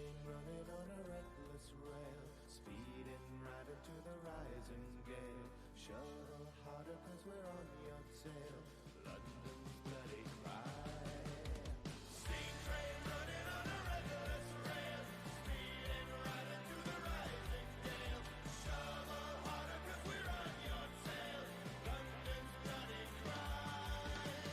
train running on a reckless rail, speeding right into the rising gale. Shuttle harder 'cause we're on your tail, London's bloody cry. Steam train running on a reckless rail, speeding right into the rising gale. Shuttle harder 'cause we're on your tail, London's bloody cry.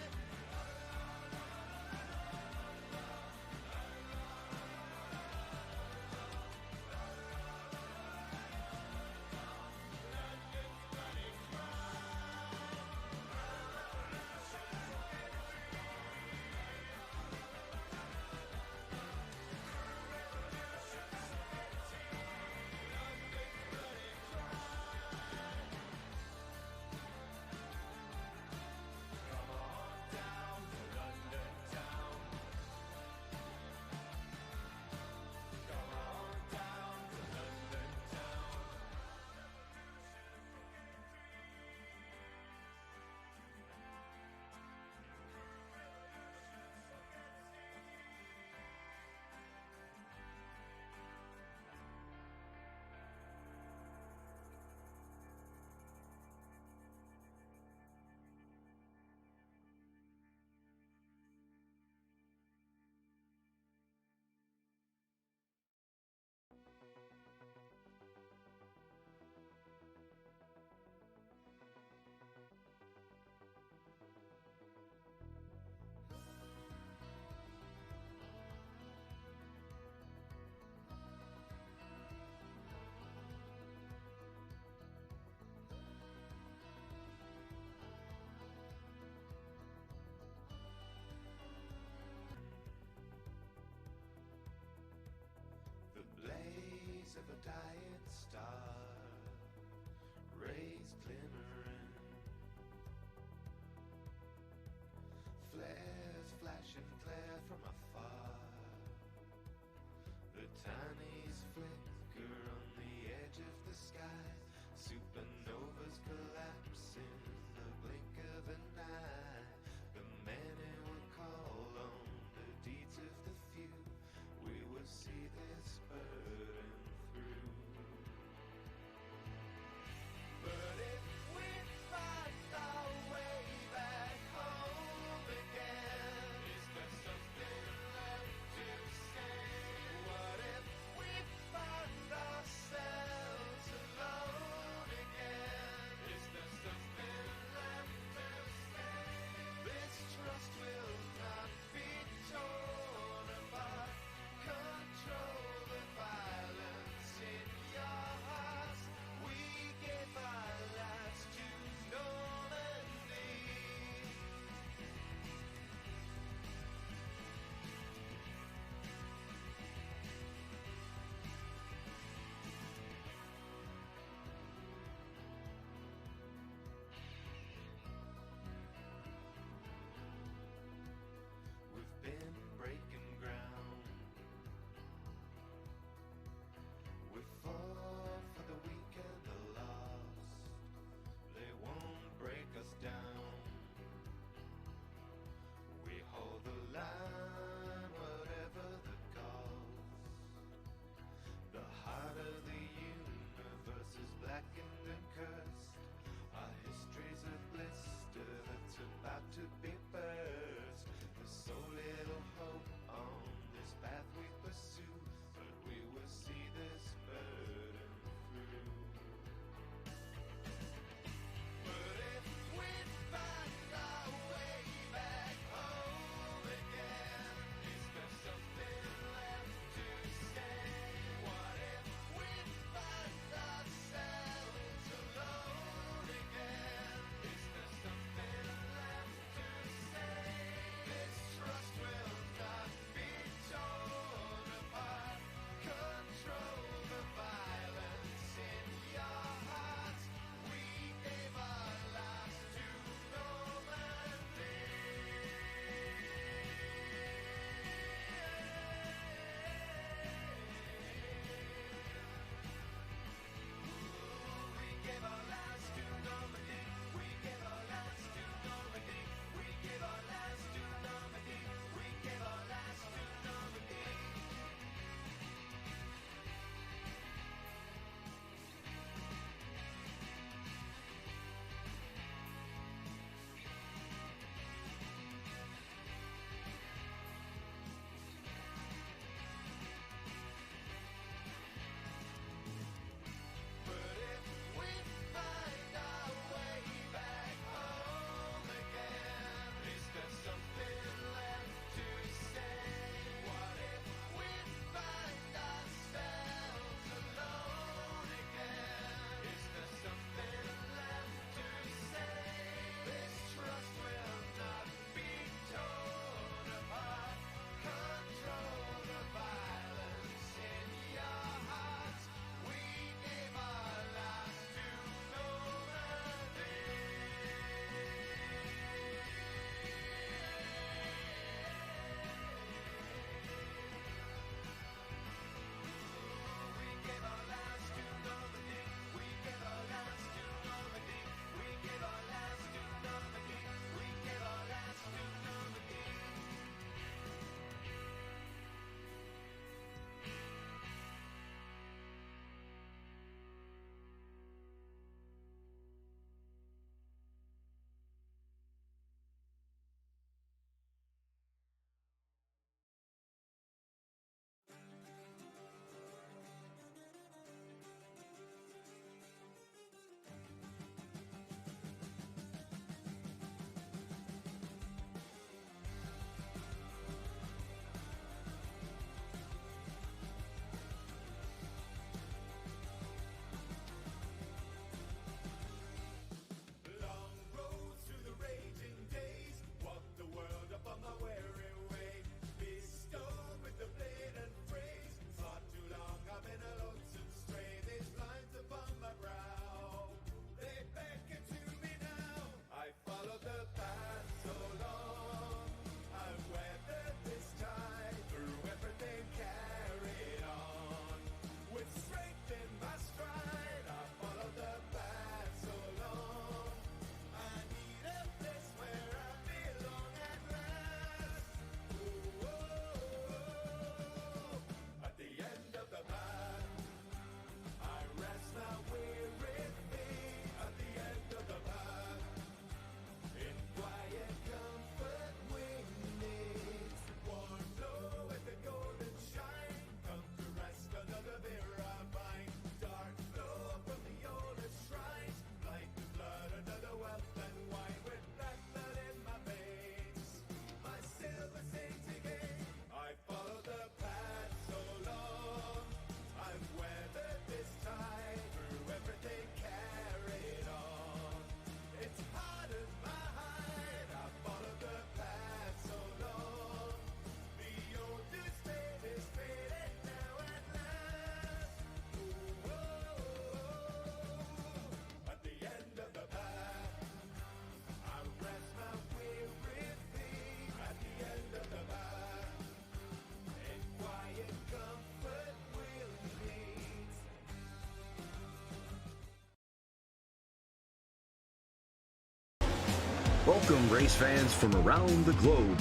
Welcome, race fans from around the globe.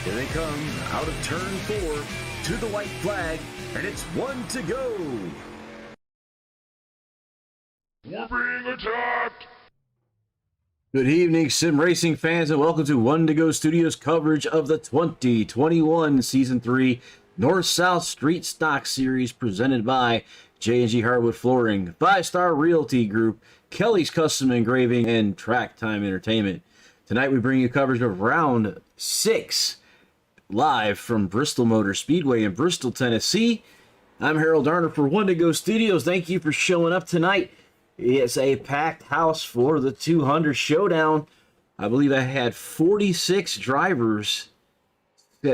Here they come, out of turn 4, to the white flag, and it's 1 to go. We're being attacked! Good evening, sim racing fans, and welcome to 1 to Go Studios coverage of the 2021 Season 3 North-South Street Stock Series presented by G Hardwood Flooring, 5-Star Realty Group, Kelly's Custom Engraving, and Track Time Entertainment. Tonight we bring you coverage of Round 6, live from Bristol Motor Speedway in Bristol, Tennessee. I'm Harold Darner for 1 to Go Studios. Thank you for showing up tonight. It's a packed house for the 200 showdown. I believe I had 46 drivers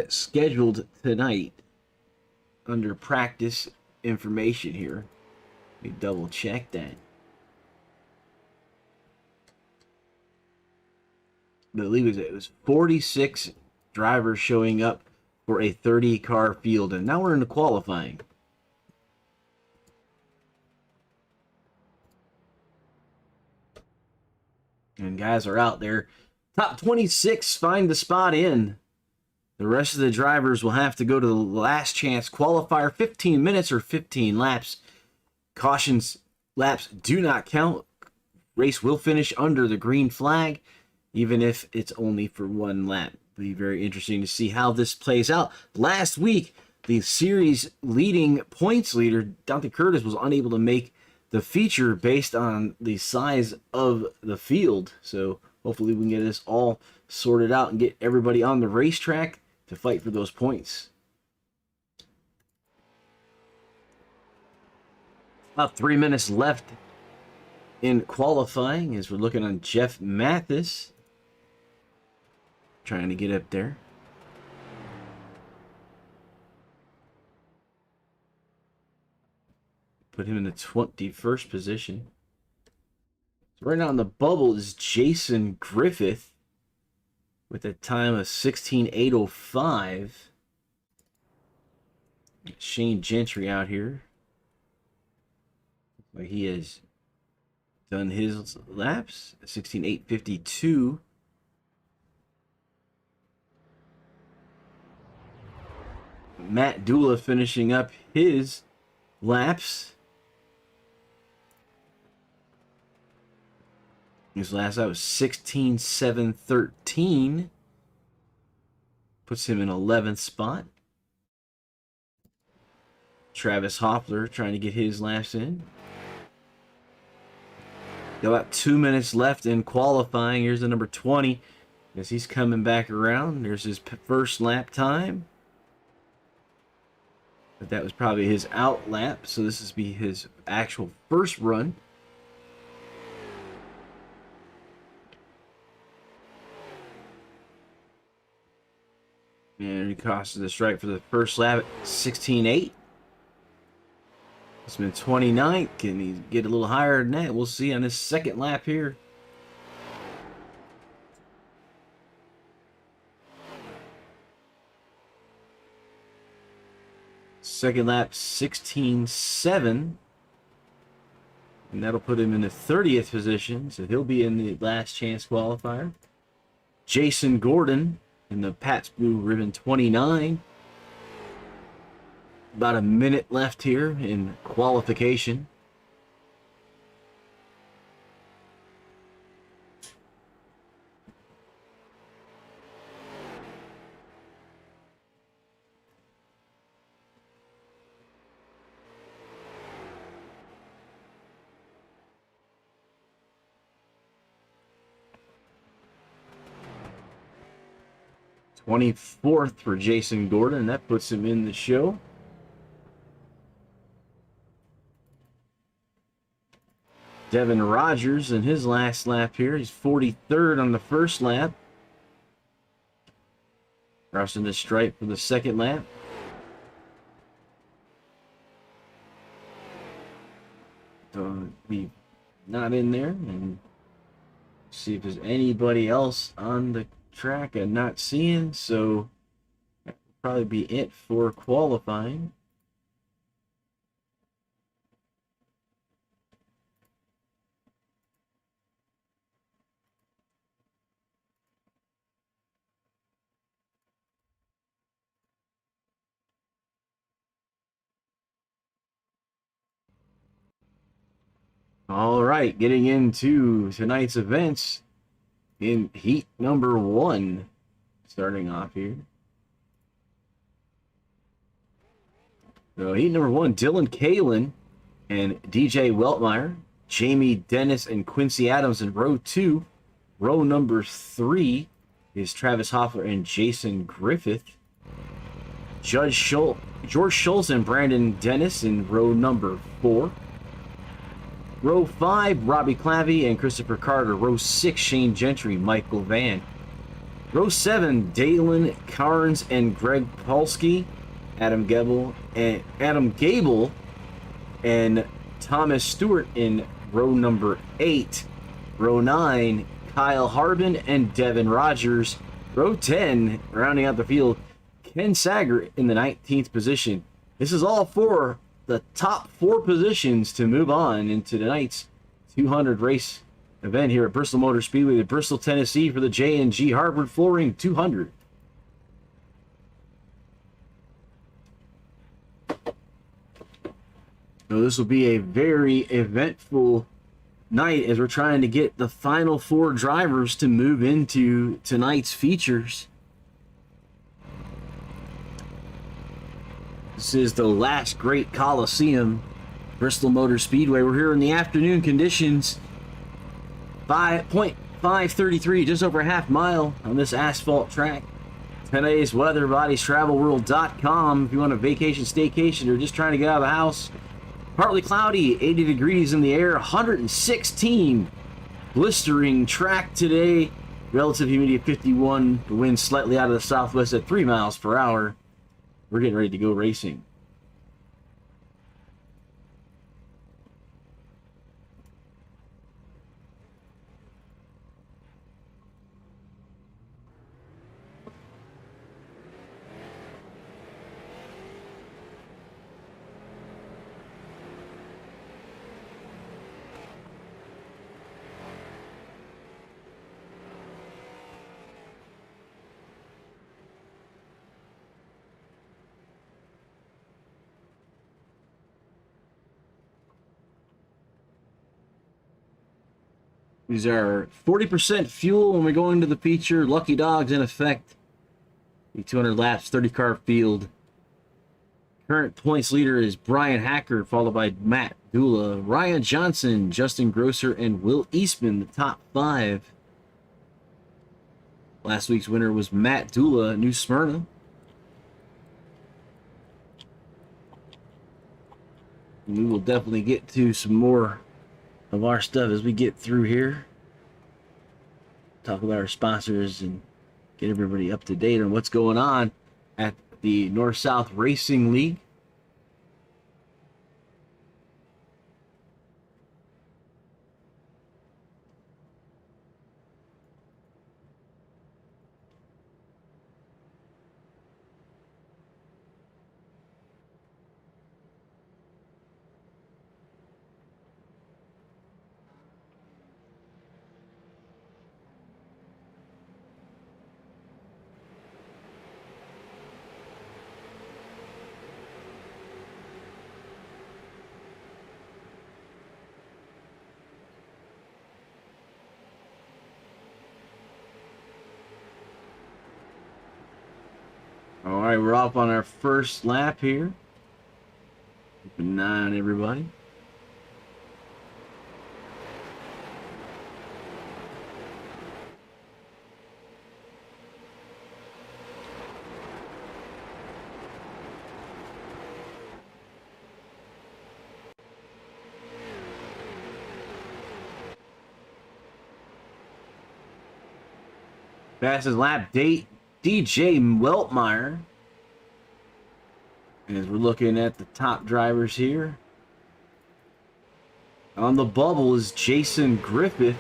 scheduled tonight under practice information here. Let me double check that. I believe it was 46 drivers showing up for a 30-car field, and now we're into qualifying. And guys are out there. Top 26 find the spot in. The rest of the drivers will have to go to the last chance qualifier, 15 minutes or 15 laps. Cautions laps do not count. Race will finish under the green flag, even if it's only for 1 lap. Be very interesting to see how this plays out. Last week, the series leading points leader, Dante Curtis, was unable to make the feature based on the size of the field. So hopefully we can get this all sorted out and get everybody on the racetrack to fight for those points. About 3 minutes left in qualifying as we're looking on Jeff Mathis. Trying to get up there. Put him in the 21st position. So right now on the bubble is Jason Griffith with a time of 16:08:05. Shane Gentry out here. But he has done his laps. 16:08:52. Matt Dula finishing up his laps. His last lap was 16:07:13. Puts him in 11th spot. Travis Hoffler trying to get his laps in. Got about 2 minutes left in qualifying. Here's the number 20 as he's coming back around. There's his first lap time. But that was probably his out lap, so this is be his actual first run. And he crosses the strike for the first lap at 16:08. It's been 29th. Can he get a little higher than that? We'll see on this second lap here. Second lap, 16:07. And that'll put him in the 30th position. So he'll be in the last chance qualifier. Jason Gordon in the Pats Blue Ribbon 29. About a minute left here in qualification. .24th for Jason Gordon. That puts him in the show. Devin Rogers in his last lap here. He's 43rd on the first lap. Crossing the stripe for the second lap. So we not in there, and see if there's anybody else on the track I'm not seeing. So that'll probably be it for qualifying. All right, getting into tonight's events in heat number 1, starting off here. So heat number 1, Dylan Kalin and DJ Weltmeyer, Jamie Dennis and Quincy Adams in row 2. Row number 3 is Travis Hoffler and Jason Griffith. George Schultz and Brandon Dennis in row number 4. Row 5, Robbie Clavey and Christopher Carter. Row 6, Shane Gentry, Michael Van. Row 7, Dalen Carnes and Greg Polsky, Adam Gable and Thomas Stewart in row number 8. Row 9, Kyle Harbin and Devin Rogers. Row 10, rounding out the field, Ken Sager in the 19th position. This is all for the top 4 positions to move on into tonight's 200 race event here at Bristol Motor Speedway, Bristol, Tennessee, for the G Hardwood Flooring 200. So this will be a very eventful night as we're trying to get the final 4 drivers to move into tonight's features. This is the last great Coliseum, Bristol Motor Speedway. We're here in the afternoon conditions. 5.533, just over a half mile on this asphalt track. Today's weather, bodiestravelworld.com. If you want a vacation, staycation, or just trying to get out of the house. Partly cloudy, 80 degrees in the air, 116. Blistering track today. Relative humidity of 51. The wind slightly out of the southwest at 3 miles per hour. We're getting ready to go racing. These are 40% fuel when we go into the feature. Lucky Dogs in effect. 200 laps, 30 car field. Current points leader is Brian Hacker, followed by Matt Dula, Ryan Johnson, Justin Grosser, and Will Eastman, the top 5. Last week's winner was Matt Dula, New Smyrna. And we will definitely get to some more of our stuff as we get through here. Talk about our sponsors and get everybody up to date on what's going on at the North-South Racing League. All right, we're off on our first lap here. Keep an eye on everybody. Fastest lap date DJ Weltmeyer. As we're looking at the top drivers here. On the bubble is Jason Griffith.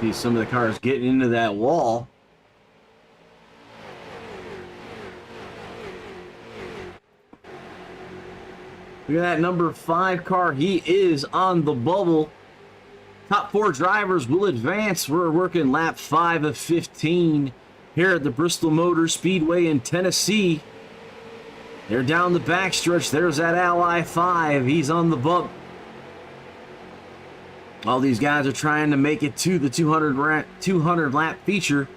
See some of the cars getting into that wall. Look at that number 5 car. He is on the bubble. Top 4 drivers will advance. We're working lap 5 of 15 here at the Bristol Motor Speedway in Tennessee. They're down the backstretch. There's that Ally 5. He's on the bump. All these guys are trying to make it to the 200 lap feature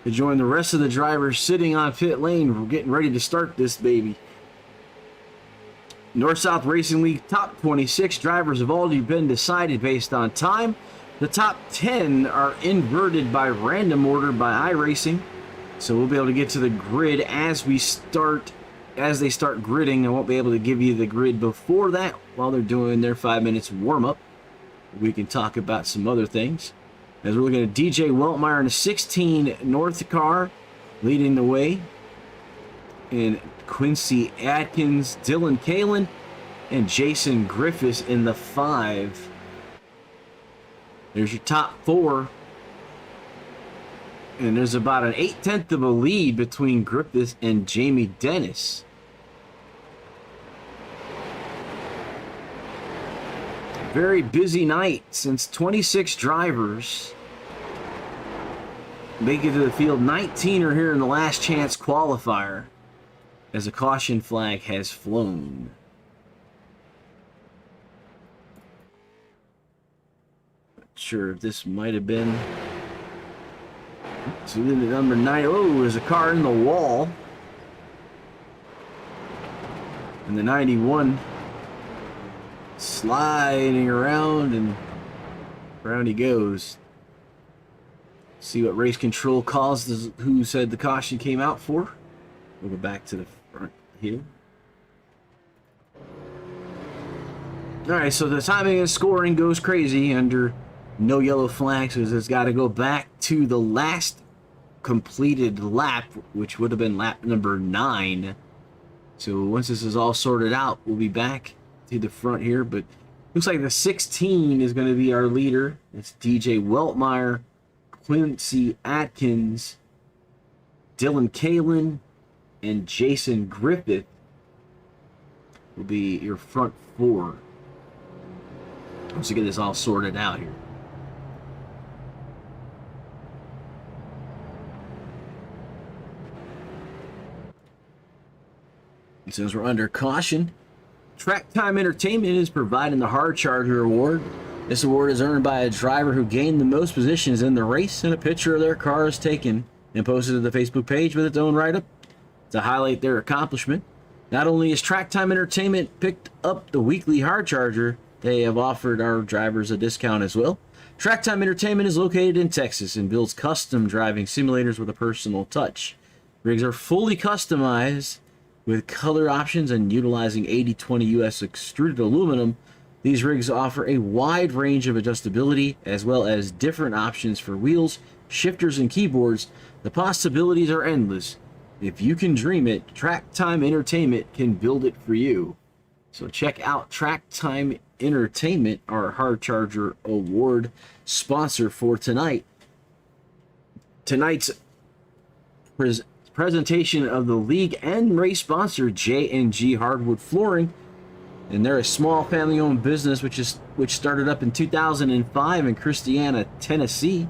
to join the rest of the drivers sitting on pit lane. We're getting ready to start this baby. North-South Racing League top 26 drivers have already been decided based on time. The top 10 are inverted by random order by iRacing. So we'll be able to get to the grid as they start gridding. I won't be able to give you the grid before that while they're doing their 5 minutes warm-up. We can talk about some other things. As we're looking at DJ Weltmeyer in a 16 North car leading the way. And Quincy Atkins, Dylan Kalin, and Jason Griffith in the 5. There's your top 4. And there's about an 8/10 of a lead between Griffith and Jamie Dennis. Very busy night since 26 drivers make it to the field. 19 are here in the last chance qualifier as a caution flag has flown. Not sure if this might have been. So then the number 9. Oh, there's a car in the wall. And the 91 sliding around, and around he goes. See what race control caused, who said the caution came out for. We'll go back to the front here. Alright, so the timing and scoring goes crazy under no yellow flags, because it's got to go back to the last completed lap, which would have been lap number 9. So once this is all sorted out, we'll be back to the front here. But looks like the 16 is going to be our leader. It's DJ Weltmeyer, Quincy Atkins, Dylan Kalin, and Jason Griffith will be your front 4. Once we get this all sorted out here. And since we're under caution, Track Time Entertainment is providing the Hard Charger Award. This award is earned by a driver who gained the most positions in the race, and a picture of their car is taken and posted to the Facebook page with its own write-up to highlight their accomplishment. Not only has Track Time Entertainment picked up the weekly Hard Charger, they have offered our drivers a discount as well. Track Time Entertainment is located in Texas and builds custom driving simulators with a personal touch. Rigs are fully customized with color options and utilizing 80/20 US extruded aluminum. These rigs offer a wide range of adjustability as well as different options for wheels, shifters, and keyboards. The possibilities are endless. If you can dream it, Track Time Entertainment can build it for you. So check out Track Time Entertainment, our Hard Charger Award sponsor for tonight. Tonight's presentation of the league and race sponsor, G Hardwood Flooring. And they're a small family-owned business which started up in 2005 in Christiana, Tennessee,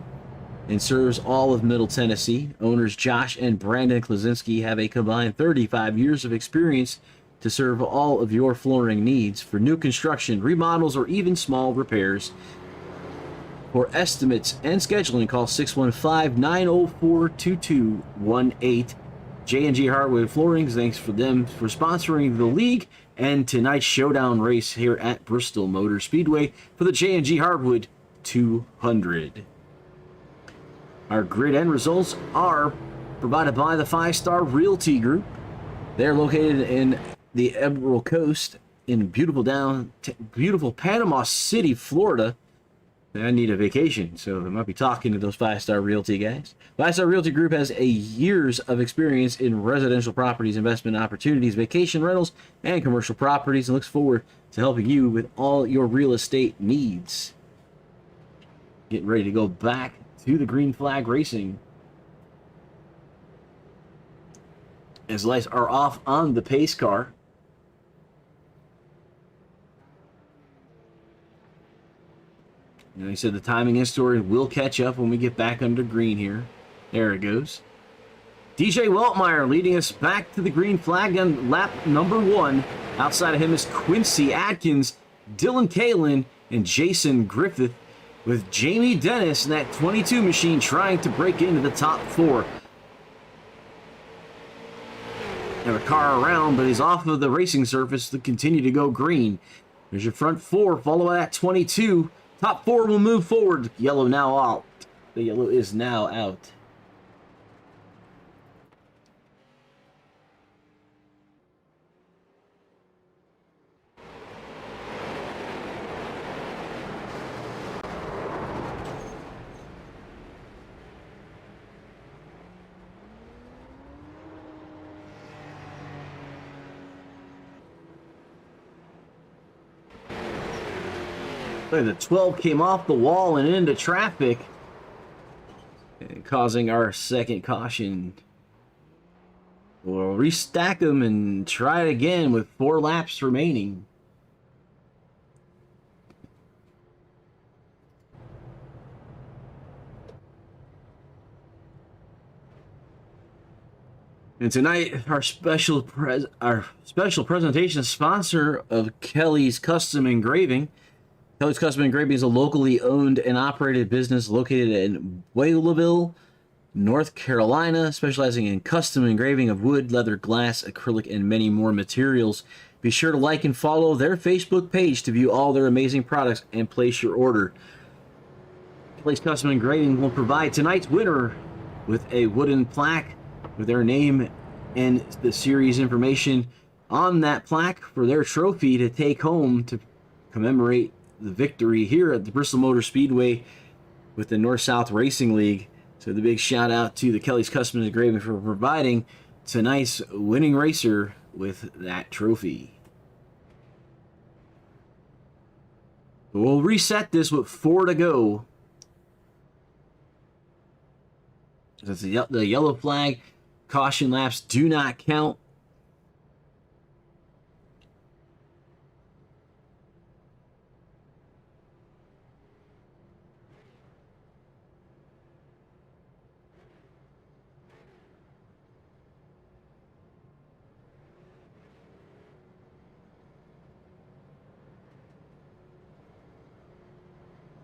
and serves all of Middle Tennessee. Owners Josh and Brandon Klasinski have a combined 35 years of experience to serve all of your flooring needs for new construction, remodels, or even small repairs. For estimates and scheduling, call 615-904-2218. G Hardwood Flooring, thanks for them for sponsoring the league and tonight's showdown race here at Bristol Motor Speedway for the G Hardwood 200. Our grid end results are provided by the 5-Star Realty Group. They're located in the Emerald Coast in beautiful Panama City, Florida. I need a vacation, so I might be talking to those 5-Star Realty guys. 5-Star Realty Group has years of experience in residential properties, investment opportunities, vacation rentals, and commercial properties, and looks forward to helping you with all your real estate needs. Getting ready to go back to the green flag racing. As lights are off on the pace car. And he said the timing history will catch up when we get back under green here. There it goes. DJ Weltmeyer leading us back to the green flag on lap number 1. Outside of him is Quincy Atkins, Dylan Kalin, and Jason Griffith, with Jamie Dennis in that 22 machine trying to break into the top 4. Have a car around, but he's off of the racing surface to continue to go green. There's your front 4, followed by that 22. Top 4 will move forward. Yellow now out. The yellow is now out. The 12 came off the wall and into traffic, causing our second caution. We'll restack them and try it again with 4 laps remaining. And tonight, our special presentation sponsor of Kelly's Custom Engraving. Kelly's Custom Engraving is a locally owned and operated business located in Whaleville, North Carolina, specializing in custom engraving of wood, leather, glass, acrylic, and many more materials. Be sure to like and follow their Facebook page to view all their amazing products and place your order. Kelly's Custom Engraving will provide tonight's winner with a wooden plaque with their name and the series information on that plaque for their trophy to take home to commemorate the victory here at the Bristol Motor Speedway with the North-South Racing League. So the big shout out to the Kelly's Custom Engraving for providing tonight's winning racer with that trophy. We'll reset this with 4 to go. That's the yellow flag. Caution laps do not count.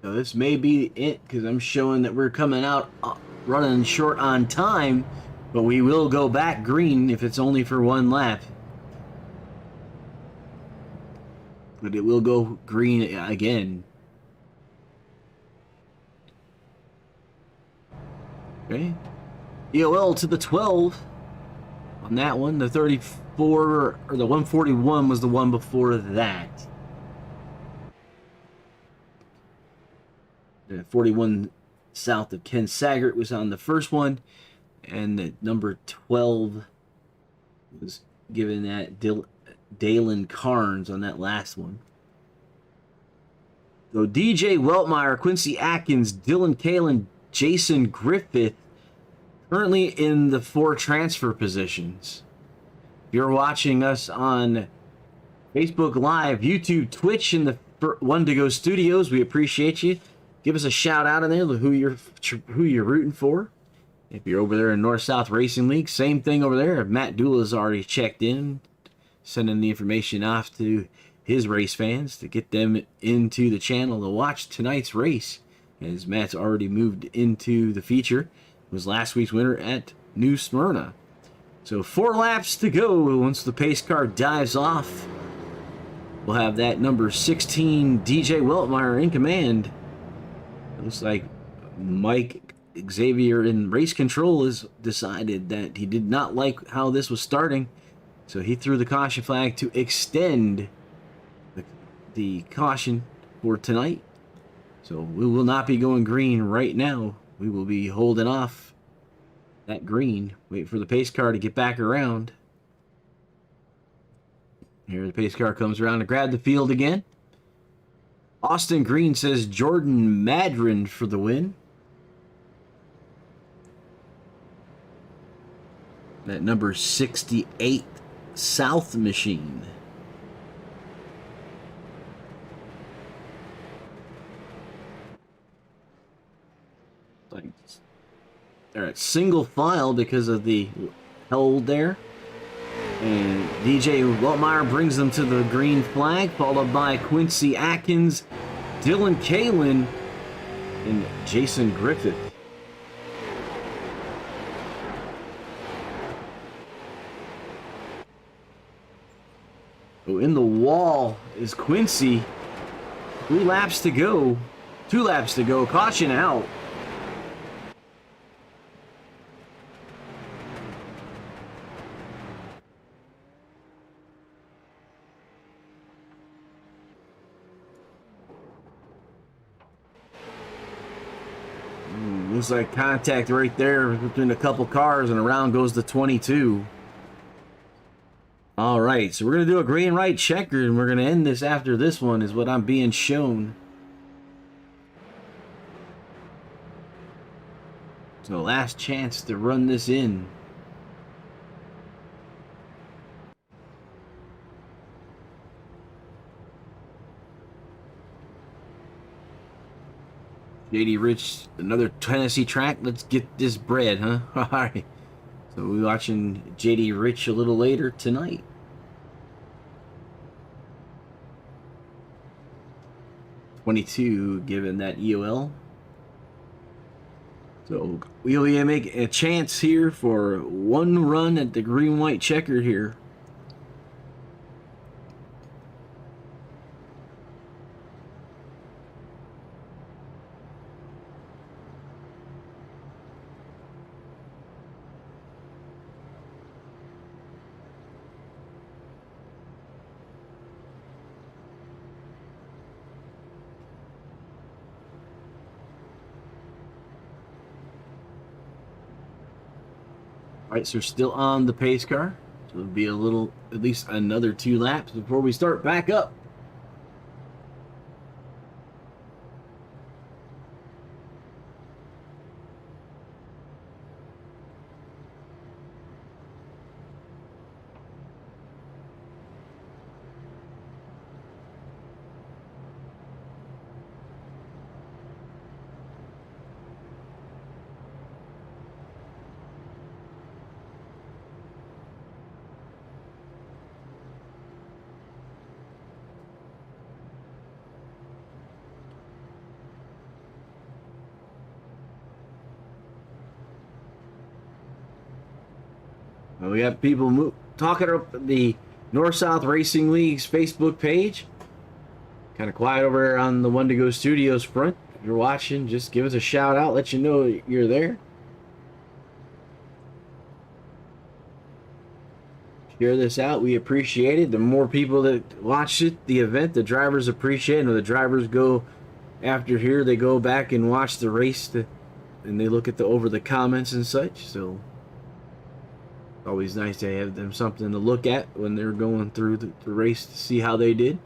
So this may be it, because I'm showing that we're coming out running short on time, but we will go back green if it's only for 1 lap. But it will go green again. Okay. EOL to the 12 on that one. The 34 or the 141 was the one before that. The 41 south of Ken Saggart was on the first one, and the number 12 was given at Dalen Carnes on that last one. So DJ Weltmeyer, Quincy Atkins, Dylan Kalin, Jason Griffith currently in the 4 transfer positions. If you're watching us on Facebook Live, YouTube, Twitch, and the One to Go Studios, we appreciate you. Give us a shout out in there, who you're rooting for. If you're over there in North-South Racing League, same thing over there. Matt Doula's already checked in, sending the information off to his race fans to get them into the channel to watch tonight's race. As Matt's already moved into the feature, was last week's winner at New Smyrna. So 4 laps to go once the pace car dives off. We'll have that number 16 DJ Weltmeyer in command. It looks like Mike Xavier in race control has decided that he did not like how this was starting, so he threw the caution flag to extend the caution for tonight. So we will not be going green right now. We will be holding off that green. Wait for the pace car to get back around. Here the pace car comes around to grab the field again. Austin Green says Jordan Madron for the win. That number 68 South machine. They're at single file because of the hold there. And DJ Weltmeyer brings them to the green flag, followed by Quincy Atkins, Dylan Kalin, and Jason Griffith. Oh, in the wall is Quincy. 2 laps to go. Caution out. Looks like contact right there between a couple cars, and around goes the 22. All right, so we're going to do a green right checker, and we're going to end this after this one is what I'm being shown. So last chance to run this in. JD Rich, another Tennessee track. Let's get this bread, huh? All right. So we're watching JD Rich a little later tonight. .22 given that EOL. So we'll make a chance here for one run at the green-white checker here. All right, so we're still on the pace car. So it'll be at least another 2 laps before we start back up. We got people talking up the North-South Racing League's Facebook page. Kind of quiet over there on the One to Go Studios front. If you're watching, just give us a shout out, let you know you're there. Share this out. We appreciate it. The more people that watch it, the event, the drivers appreciate it. When the drivers go after here, they go back and watch the race and they look at over the comments and such. So always nice to have them something to look at when they're going through the race to see how they did.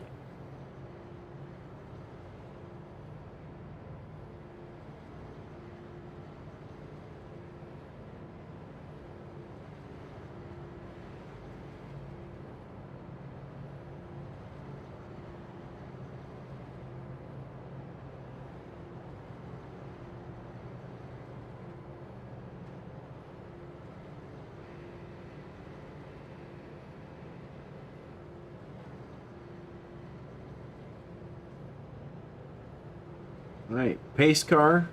All right, pace car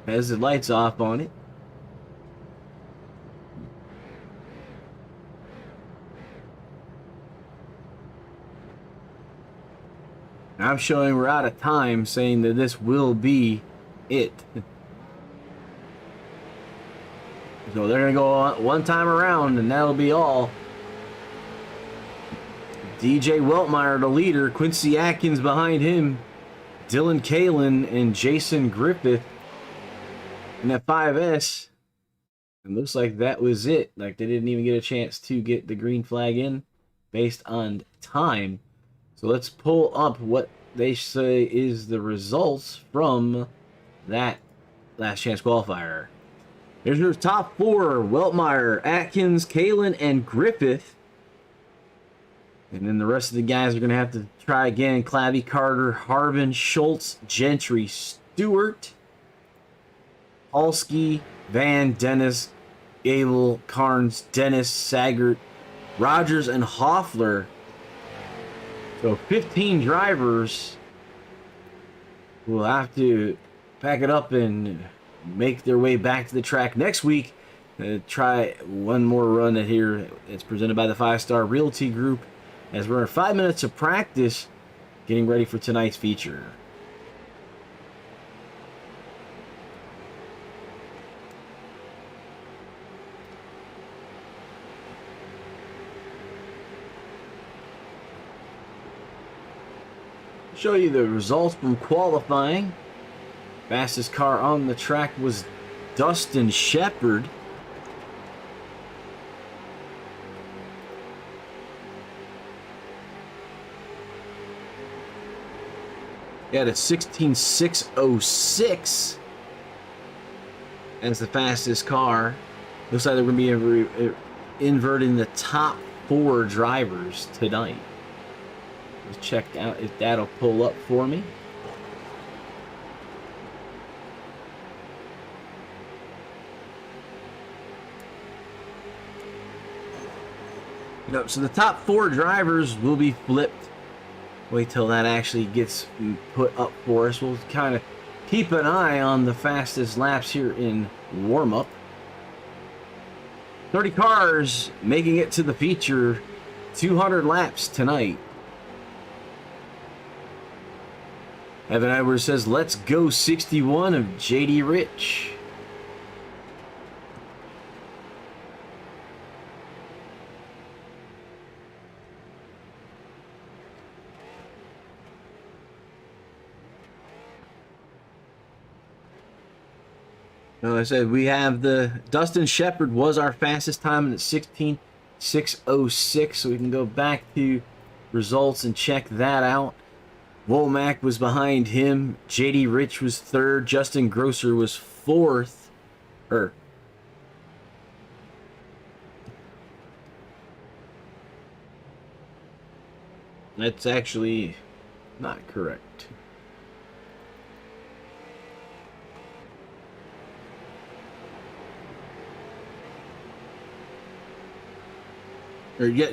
has the lights off on it. I'm showing we're out of time, saying that this will be it. So they're going to go on one time around, and that'll be all. DJ Weltmeyer, the leader. Quincy Atkins behind him. Dylan Kalin and Jason Griffith in that 5S. And looks like that was it. Like they didn't even get a chance to get the green flag in based on time. So let's pull up what they say is the results from that last chance qualifier. Here's your top four: Weltmeyer, Atkins, Kalin, and Griffith. And then the rest of the guys are going to have to try again. Clavy, Carter, Harvin, Schultz, Gentry, Stewart, Halski, Van, Dennis, Abel, Carnes, Dennis, Saggart, Rogers, and Hoffler. So 15 drivers will have to pack it up and make their way back to the track next week. Try one more run at here. It's presented by the 5-Star Realty Group, as we're in 5 minutes of practice getting ready for tonight's feature. Show you the results from qualifying. Fastest car on the track was Dustin Shepard. He had a 16.606 as the fastest car. Looks like they're going to be inverting the top 4 drivers tonight. Let's check out if that'll pull up for me. So the top 4 drivers will be flipped. Wait till that actually gets put up for us. We'll kind of keep an eye on the fastest laps here in warm-up. 30 cars making it to the feature. 200 laps tonight. Evan Edwards says, "Let's go 61" of JD Rich. Like I said, we have the Dustin Shepard was our fastest time at 16.606, so we can go back to results and check that out. Womack was behind him. JD Rich was 3rd. Justin Grosser was 4th. That's actually not correct.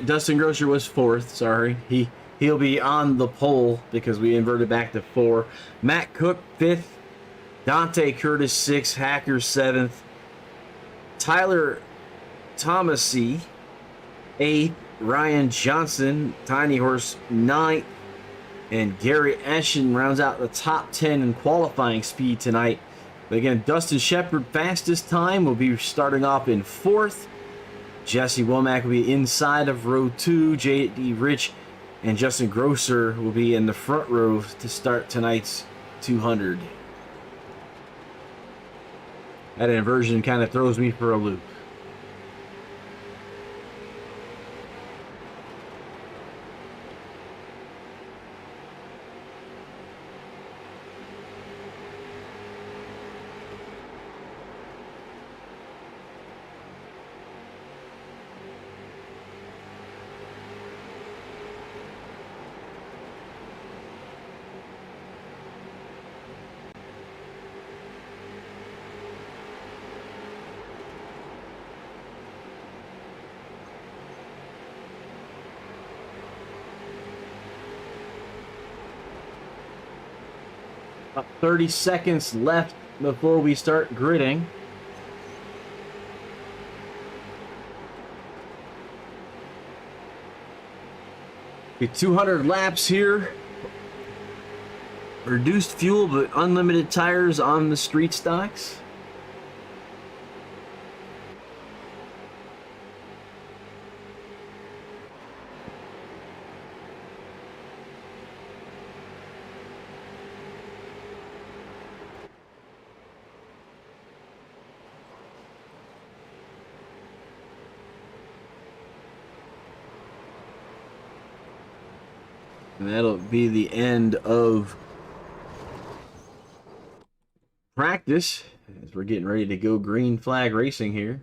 Dustin Grosser was 4th. Sorry, he'll be on the pole because we inverted back to 4. Matt Cook 5th. Dante Curtis 6th. Hacker 7th. Tyler Thomasy 8th. Ryan Johnson, Tiny Horse 9th. And Gary Eschen rounds out the top 10 in qualifying speed tonight. But again, Dustin Shepard fastest time will be starting off in 4th. Jesse Womack will be inside of row 2. JD Rich and Justin Grosser will be in the front row to start tonight's 200. That inversion kind of throws me for a loop. About 30 seconds left before we start gridding. Be 200 laps here. Reduced fuel, but unlimited tires on the street stocks. And that'll be the end of practice as we're getting ready to go green flag racing here.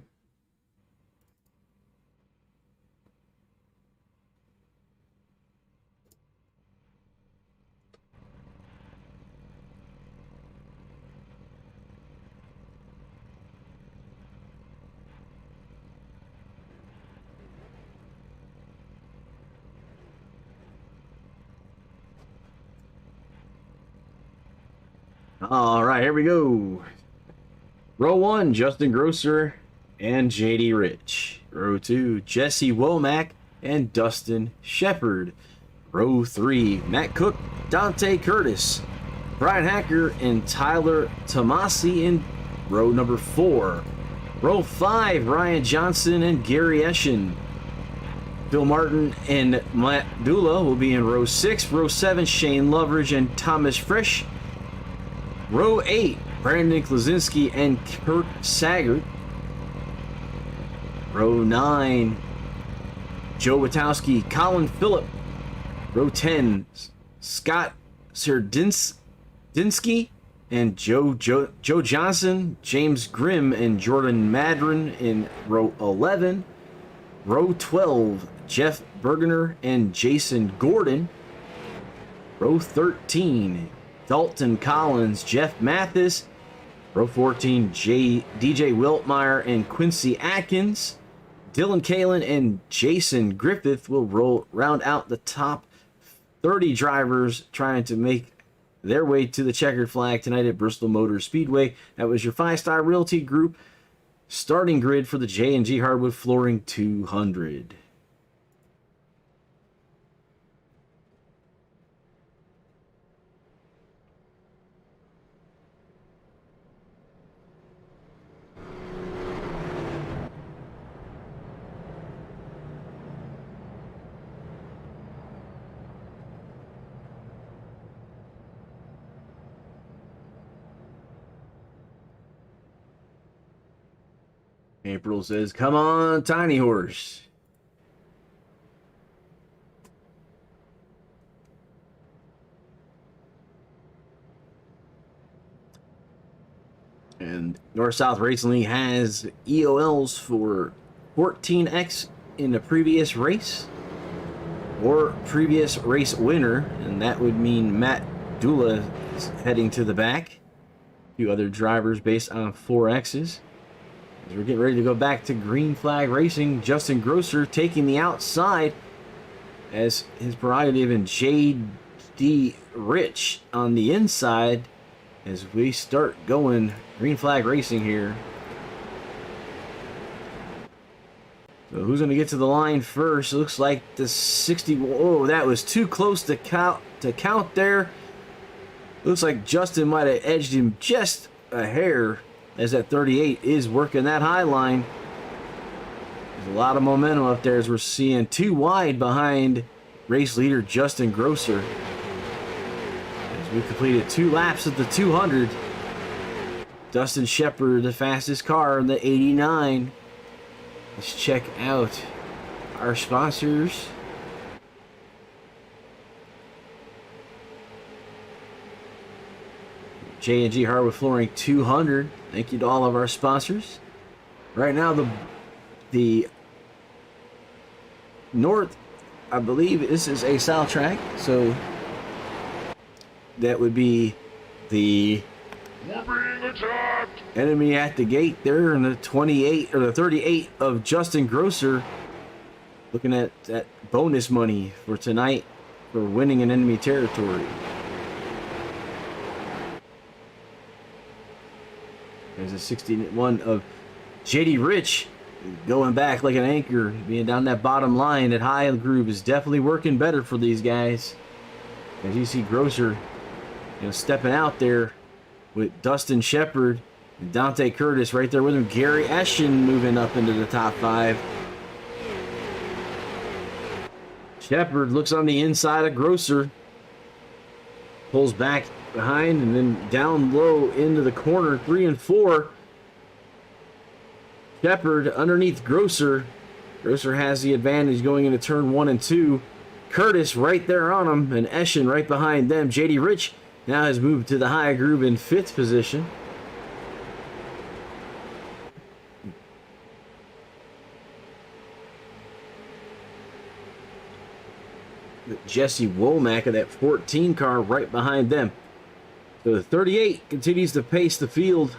All right, here we go. Row 1, Justin Grosser and JD Rich. Row 2, Jesse Womack and Dustin Shepard. Row 3, Matt Cook, Dante Curtis, Brian Hacker, and Tyler Tomasi in row number 4. Row 5, Ryan Johnson and Gary Eschen. Bill Martin and Matt Dula will be in row 6. Row 7, Shane Loveridge and Thomas Frisch. Row 8, Brandon Klaczynski and Kurt Saggart. Row 9, Joe Witowski, Colin Phillip. Row 10, Scott Serdinsky and Joe Johnson, James Grimm and Jordan Madron in row 11. Row 12, Jeff Bergener and Jason Gordon. Row 13, Dalton Collins, Jeff Mathis. Row 14, DJ Wiltmeyer and Quincy Atkins. Dylan Kalin and Jason Griffith will round out the top 30 drivers trying to make their way to the checkered flag tonight at Bristol Motor Speedway. That was your 5-star Realty Group starting grid for the G Hardwood Flooring 200. April says, "Come on, Tiny Horse." And North-South Racing League has EOLs for 14X in the previous race or previous race winner, and that would mean Matt Dula is heading to the back. A few other drivers based on 4Xs. As we're getting ready to go back to green flag racing, Justin Grosser taking the outside as his prerogative, and JD Rich on the inside as we start going green flag racing here. So who's going to get to the line first? Looks like the 60. Oh, that was too close to count there. Looks like Justin might have edged him just a hair, as that 38 is working that high line. There's a lot of momentum up there as we're seeing too wide behind race leader Justin Grosser. As we completed 2 laps of the 200. Dustin Shepard, the fastest car in the 89. Let's check out our sponsors. G Hardwood Flooring 200. Thank you to all of our sponsors. Right now, the north, I believe this is a south track, so that would be the We're being attacked! enemy at the gate there in the 28 or the 38 of Justin Grosser. Looking at that bonus money for tonight for winning in enemy territory. There's a 61 of JD Rich going back like an anchor, being down that bottom line. That high groove is definitely working better for these guys. As you see Grosser, stepping out there with Dustin Shepard and Dante Curtis right there with him. Gary Eschen moving up into the top 5. Shepard looks on the inside of Grosser, pulls back behind and then down low into the corner 3 and 4. Shepard underneath Grosser. Grosser has the advantage going into turn 1 and 2. Curtis right there on him, and Eschen right behind them. JD Rich now has moved to the high groove in 5th position. Jesse Womack of that 14 car right behind them. So the 38 continues to pace the field.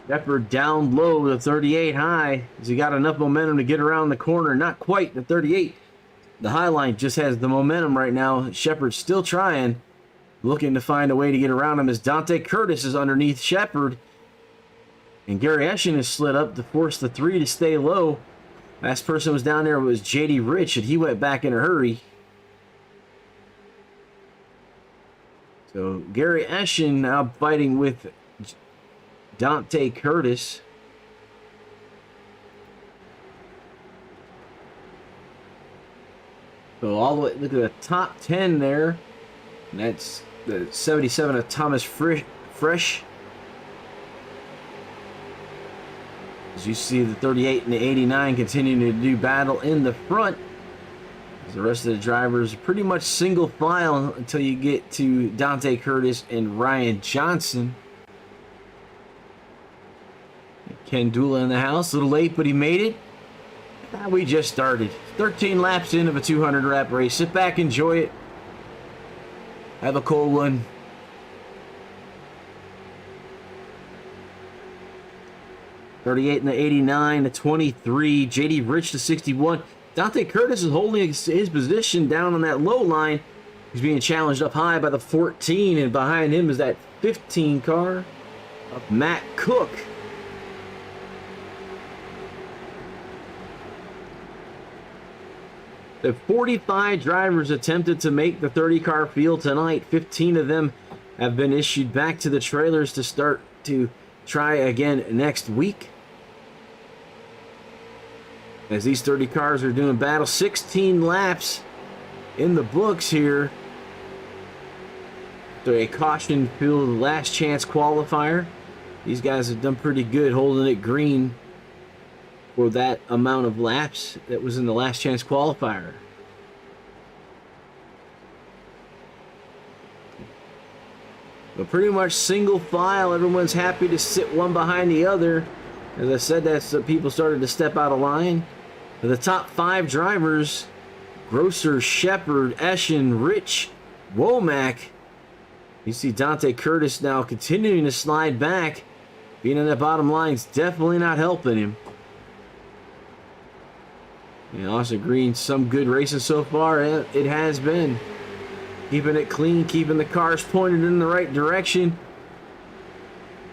Shepard down low, the 38 high. Has he got enough momentum to get around the corner? Not quite. The 38. The high line just has the momentum right now. Shepard's still trying, looking to find a way to get around him as Dante Curtis is underneath Shepard. And Gary Eschen has slid up to force the 3 to stay low. Last person was down there was JD Rich, and he went back in a hurry. So Gary Eschen now fighting with Dante Curtis. So all the way, look at the top 10 there. And that's the 77 of Thomas Fresh. As you see the 38 and the 89 continuing to do battle in the front. As the rest of the drivers pretty much single file until you get to Dante Curtis and Ryan Johnson. Ken Dula in the house, a little late, but he made it. We just started. 13 laps in of a 200 lap race. Sit back, enjoy it. Have a cold one. .38 and the 89, the 23, JD Rich to 61. Dante Curtis is holding his position down on that low line. He's being challenged up high by the 14, and behind him is that 15 car of Matt Cook. The 45 drivers attempted to make the 30 car field tonight. 15 of them have been issued back to the trailers to start to try again next week. As these 30 cars are doing battle, 16 laps in the books here. So a caution-filled last chance qualifier. These guys have done pretty good holding it green for that amount of laps that was in the last chance qualifier. But pretty much single file, everyone's happy to sit one behind the other. As I said, that's people started to step out of line. But the top 5 drivers, Grosser, Shepard, Eschen, Rich, Womack. You see Dante Curtis now continuing to slide back. Being in the bottom line is definitely not helping him. And Austin Green, some good racing so far. It has been. Keeping it clean, keeping the cars pointed in the right direction.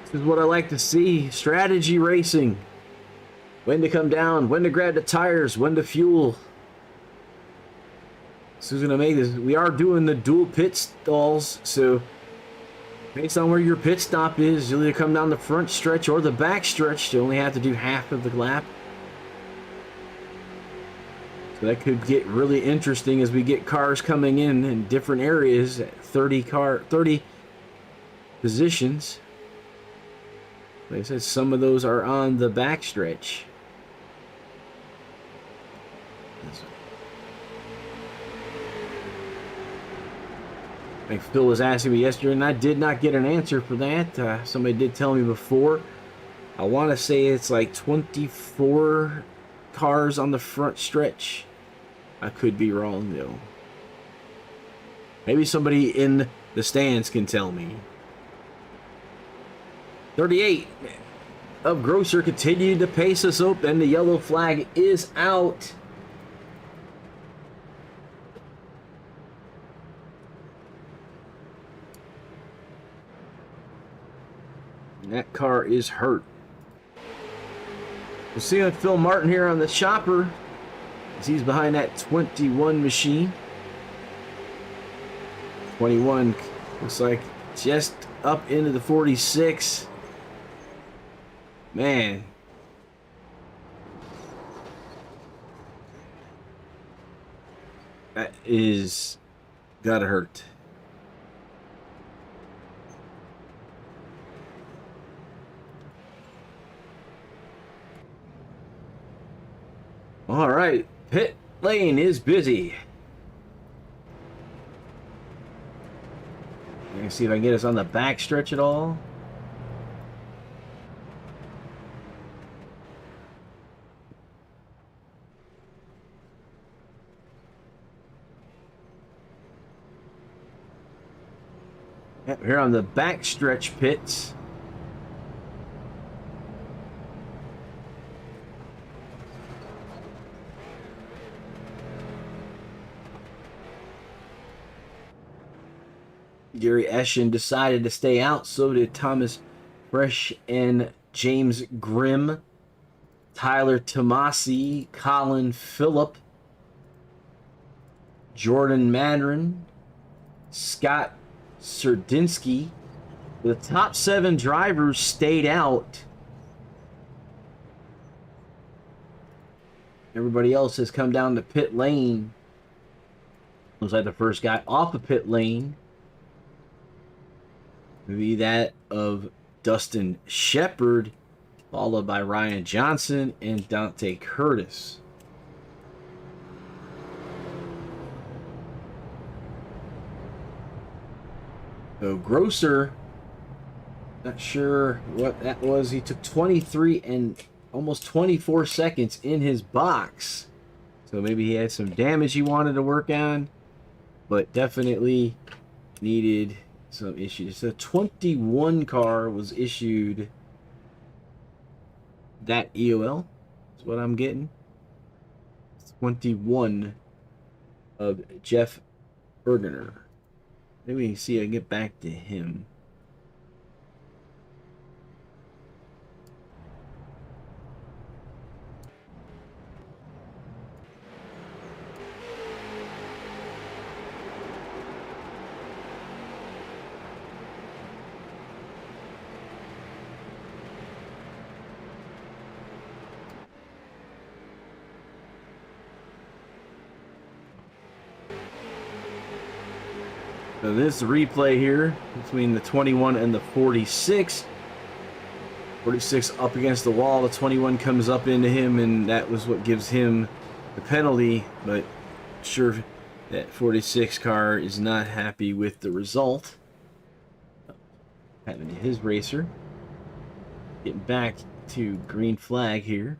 This is what I like to see. Strategy racing. When to come down, when to grab the tires, when to fuel. This is going to make this. We are doing the dual pit stalls, so based on where your pit stop is, you'll either come down the front stretch or the back stretch. You only have to do half of the lap. So that could get really interesting as we get cars coming in different areas at 30 positions. Like I said, some of those are on the back stretch. I think Phil was asking me yesterday, and I did not get an answer for that. Somebody did tell me before. I want to say it's like 24 cars on the front stretch. I could be wrong, though. Maybe somebody in the stands can tell me. 38 of Grosser continued to pace us up, and the yellow flag is out. That car is hurt. We'll see on Phil Martin here on the chopper as he's behind that 21 machine. 21 looks like just up into the 46. Man. That is gotta hurt. All right, pit lane is busy. Let me see if I can get us on the back stretch at all. Yep, here on the back stretch pits. Gary Eschen decided to stay out. So did Thomas Fresh and James Grimm. Tyler Tomasi, Colin Phillip, Jordan Madron, Scott Serdinsky. The top 7 drivers stayed out. Everybody else has come down to pit lane. Looks like the first guy off of pit lane would be that of Dustin Shepard, followed by Ryan Johnson and Dante Curtis. So Grosser, not sure what that was. He took 23 and almost 24 seconds in his box. So maybe he had some damage he wanted to work on, but definitely needed some issues. So 21 car was issued that EOL. Is what I'm getting. 21 of Jeff Bergener. Maybe we can see I can get back to him. So this replay here between the 21 and the 46. 46 up against the wall. The 21 comes up into him, and that was what gives him the penalty. But sure, that 46 car is not happy with the result. Happened to his racer. Getting back to green flag here.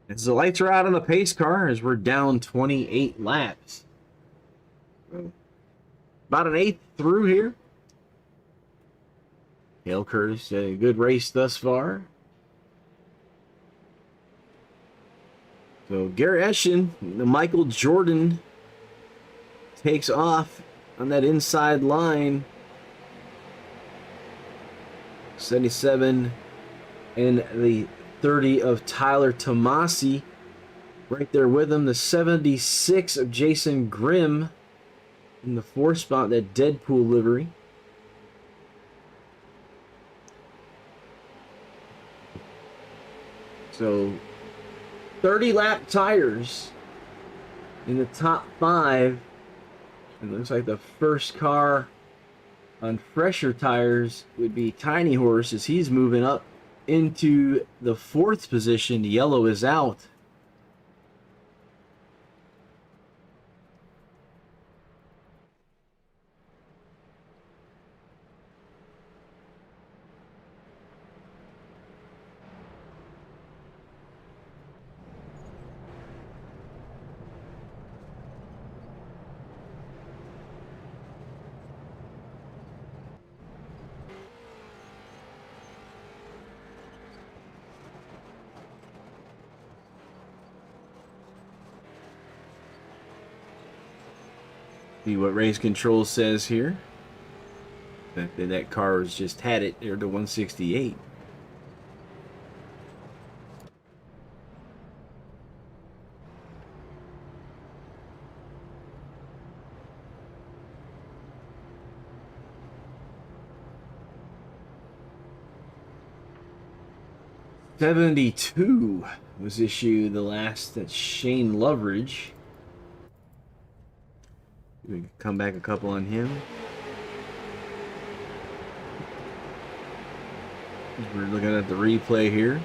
As the lights are out on the pace car, as we're down 28 laps. About an eighth through here. Hale Curtis had a good race thus far. So Gary Eschen, Michael Jordan takes off on that inside line. 77 and the 30 of Tyler Tomasi. Right there with him. The 76 of Jason Grimm. In the 4th spot, that Deadpool livery. So 30 lap tires in the top 5. It looks like the first car on fresher tires would be Tiny Horse, as he's moving up into the 4th position. Yellow is out. See what race control says here. That car has just had it there to 168. '72 was issued the last. That's Shane Loveridge. We can come back a couple on him. We're looking at the replay here.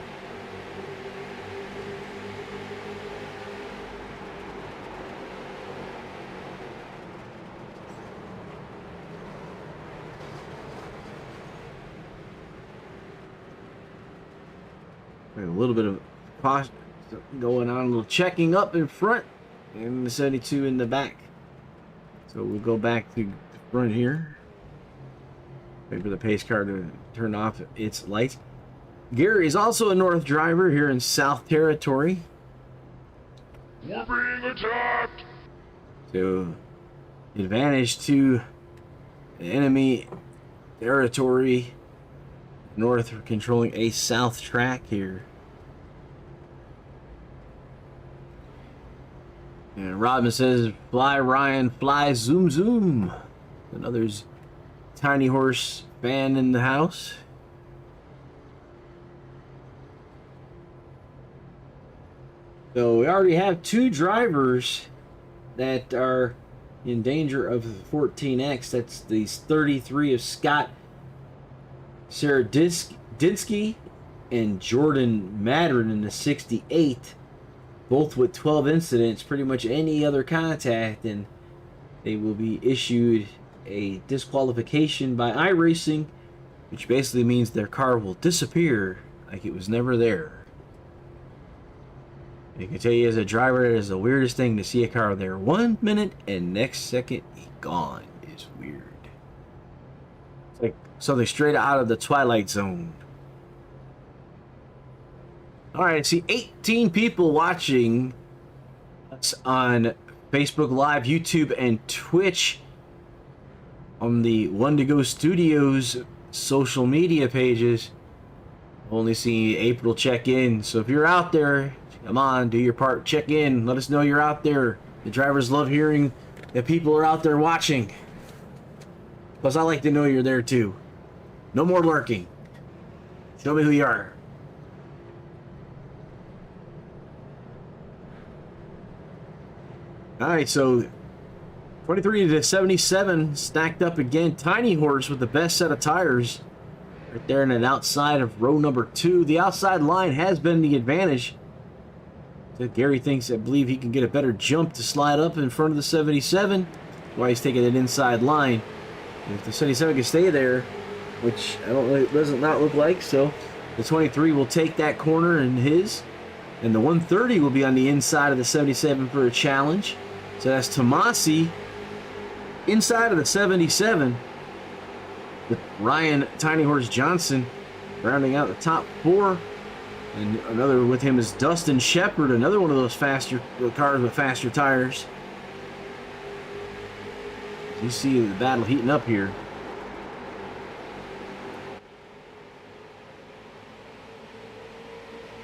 little bit of caution going on, a little checking up in front, and the 72 in the back. So we'll go back to the front here. Wait for the pace car to turn off its lights. Gary is also a North driver here in South Territory. We're being attacked! So, advantage to the enemy territory. North controlling a south track here. And Robin says, fly Ryan, fly zoom zoom. Another's Tiny Horse fan in the house. So we already have two drivers that are in danger of the 14X. That's the 33 of Scott Saradinsky and Jordan Madron in the 68. Both with 12 incidents, pretty much any other contact, and they will be issued a disqualification by iRacing, which basically means their car will disappear like it was never there. I can tell you as a driver, it is the weirdest thing to see a car there 1 minute and next second gone. Is weird. It's like something straight out of the Twilight Zone. Alright, I see 18 people watching us on Facebook Live, YouTube, and Twitch on the One to Go Studios social media pages. Only see April check in, so if you're out there, come on, do your part, check in, let us know you're out there. The drivers love hearing that people are out there watching. Plus, I like to know you're there too. No more lurking. Show me who you are. Alright, so 23 to 77 stacked up again. Tiny Horse with the best set of tires right there in and outside of row number 2. The outside line has been the advantage. So Gary thinks, I believe he can get a better jump to slide up in front of the 77. Why he's taking an inside line. And if the 77 can stay there, which I don't know, it doesn't not look like, so the 23 will take that corner in his. And the 130 will be on the inside of the 77 for a challenge. So that's Tomasi inside of the 77 with Ryan Tiny Horse Johnson rounding out the top 4. And another with him is Dustin Shepard, another one of those faster cars with faster tires. You see the battle heating up here.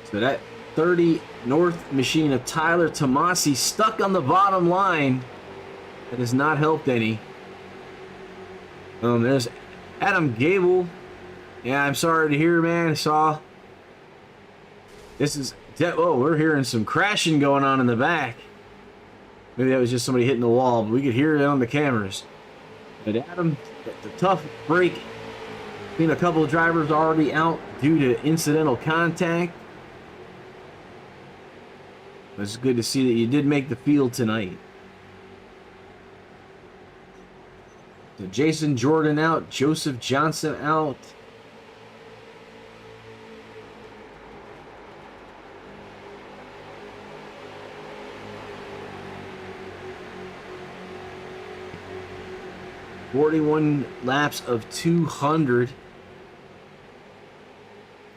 So that 30 North machine of Tyler Tomasi stuck on the bottom line. That has not helped any. There's Adam Gable. Yeah, I'm sorry to hear, man. I saw this is, oh, we're hearing some crashing going on in the back. Maybe that was just somebody hitting the wall, but we could hear it on the cameras. But Adam, the tough break. Seen a couple of drivers already out due to incidental contact. It's good to see that you did make the field tonight. So Jason Jordan out, Joseph Johnson out. .41 laps of 200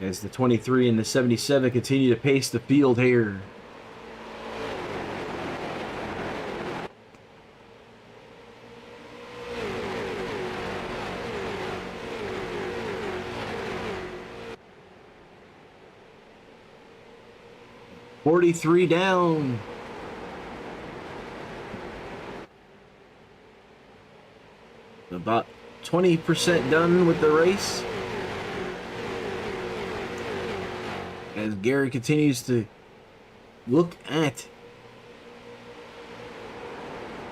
as the 23 and the 77 continue to pace the field here. .43 down. About 20% done with the race. As Gary continues to look at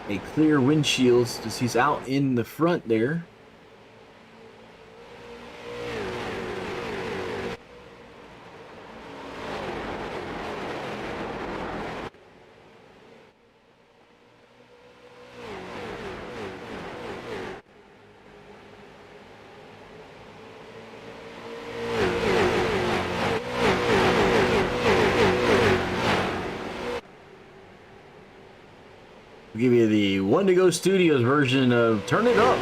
a clear windshield as he's out in the front there. We'll give you the One to Go Studios version of Turn It Up.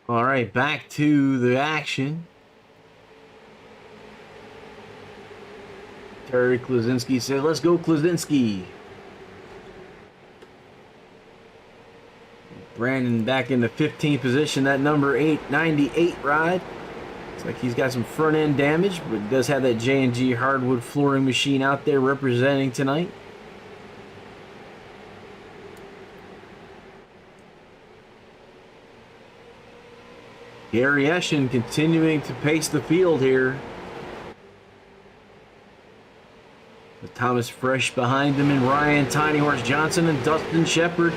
All right, back to the action. Terry Klaczynski said, "Let's go, Klaczynski." Brandon back in the 15th position, that number 898 ride. Looks like he's got some front end damage, but he does have that G Hardwood Flooring machine out there representing tonight. Gary Eschen continuing to pace the field here. With Thomas Fresh behind him and Ryan Tiny Horse Johnson and Dustin Shepard.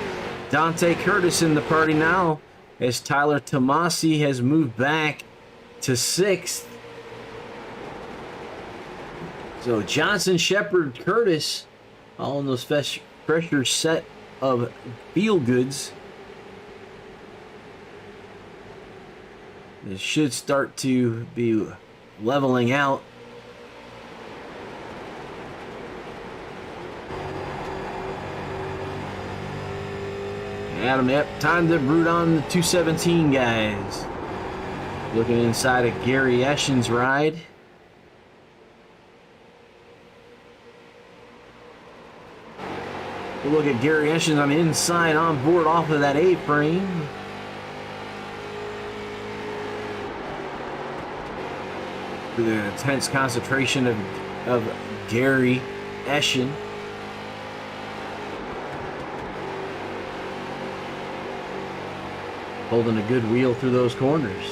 Dante Curtis in the party now as Tyler Tomasi has moved back to 6th. So Johnson, Shepard, Curtis, all in those fresher set of field goods. It should start to be leveling out. Adam, yep, time to root on the 217 guys. Looking inside of Gary Eschen's ride. We'll look at Gary Eschen on the inside on board off of that A-frame. The intense concentration of Gary Eschen. Holding a good wheel through those corners.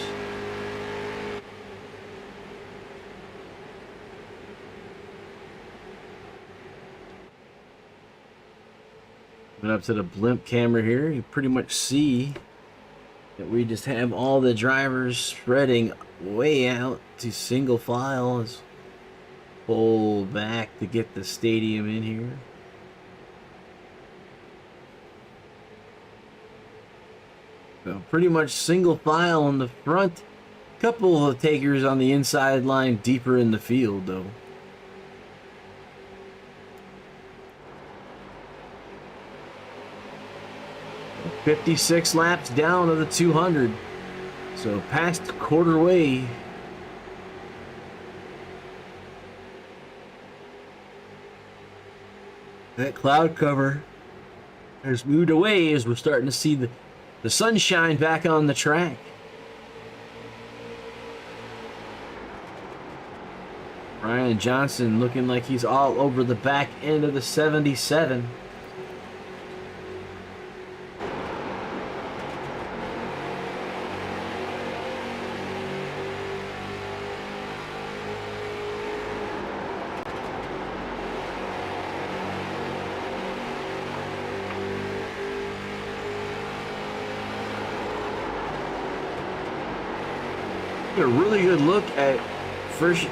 Went up to the blimp camera here. You pretty much see that we just have all the drivers spreading way out to single file. Let's pull back to get the stadium in here. So pretty much single file in the front. Couple of takers on the inside line deeper in the field though. .56 laps down of the 200. So past quarter way. That cloud cover has moved away as we're starting to see the sunshine back on the track. Ryan Johnson looking like he's all over the back end of the 77. A really good look at first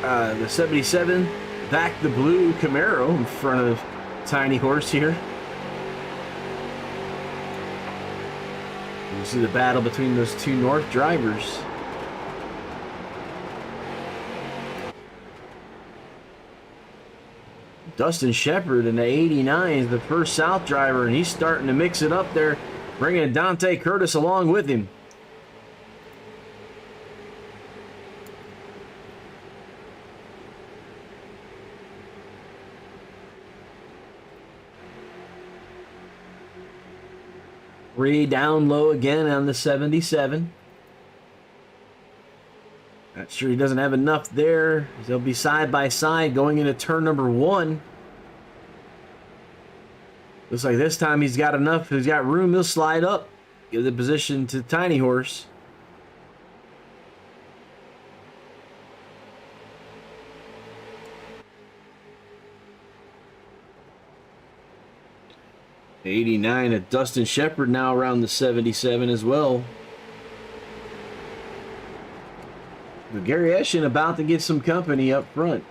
the 77 back the blue Camaro in front of Tiny Horse here. You see the battle between those two North drivers. Dustin Shepard in the 89 is the first South driver, and he's starting to mix it up there, bringing Dante Curtis along with him. Way down low again on the 77. Not sure he doesn't have enough there. They'll be side by side going into turn number 1. Looks like this time he's got enough. He's got room. He'll slide up. Give the position to Tiny Horse. The 89 of Dustin Shepard now around the 77 as well. But Gary Eschen about to get some company up front.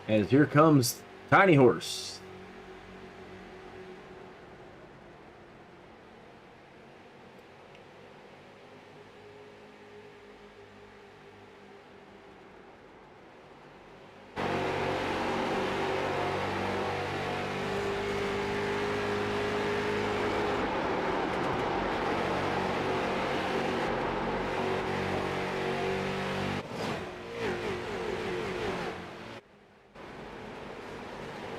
As here comes Tiny Horse.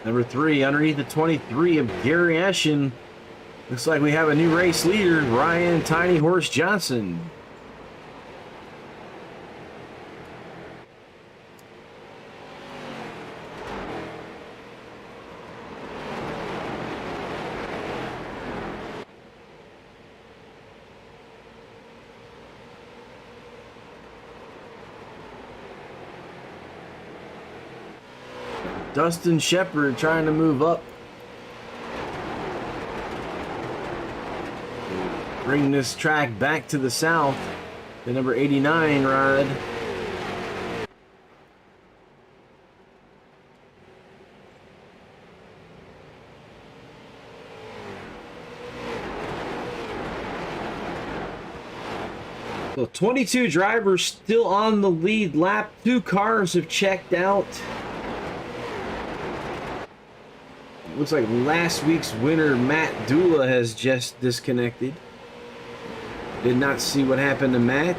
Number 3, underneath the 23 of Gary Eshin. Looks like we have a new race leader, Ryan Tiny Horse Johnson. Dustin Shepard trying to move up. Bring this track back to the south. The number 89 ride. So 22 drivers still on the lead lap. 2 cars have checked out. Looks like last week's winner, Matt Dula, has just disconnected. Did not see what happened to Matt.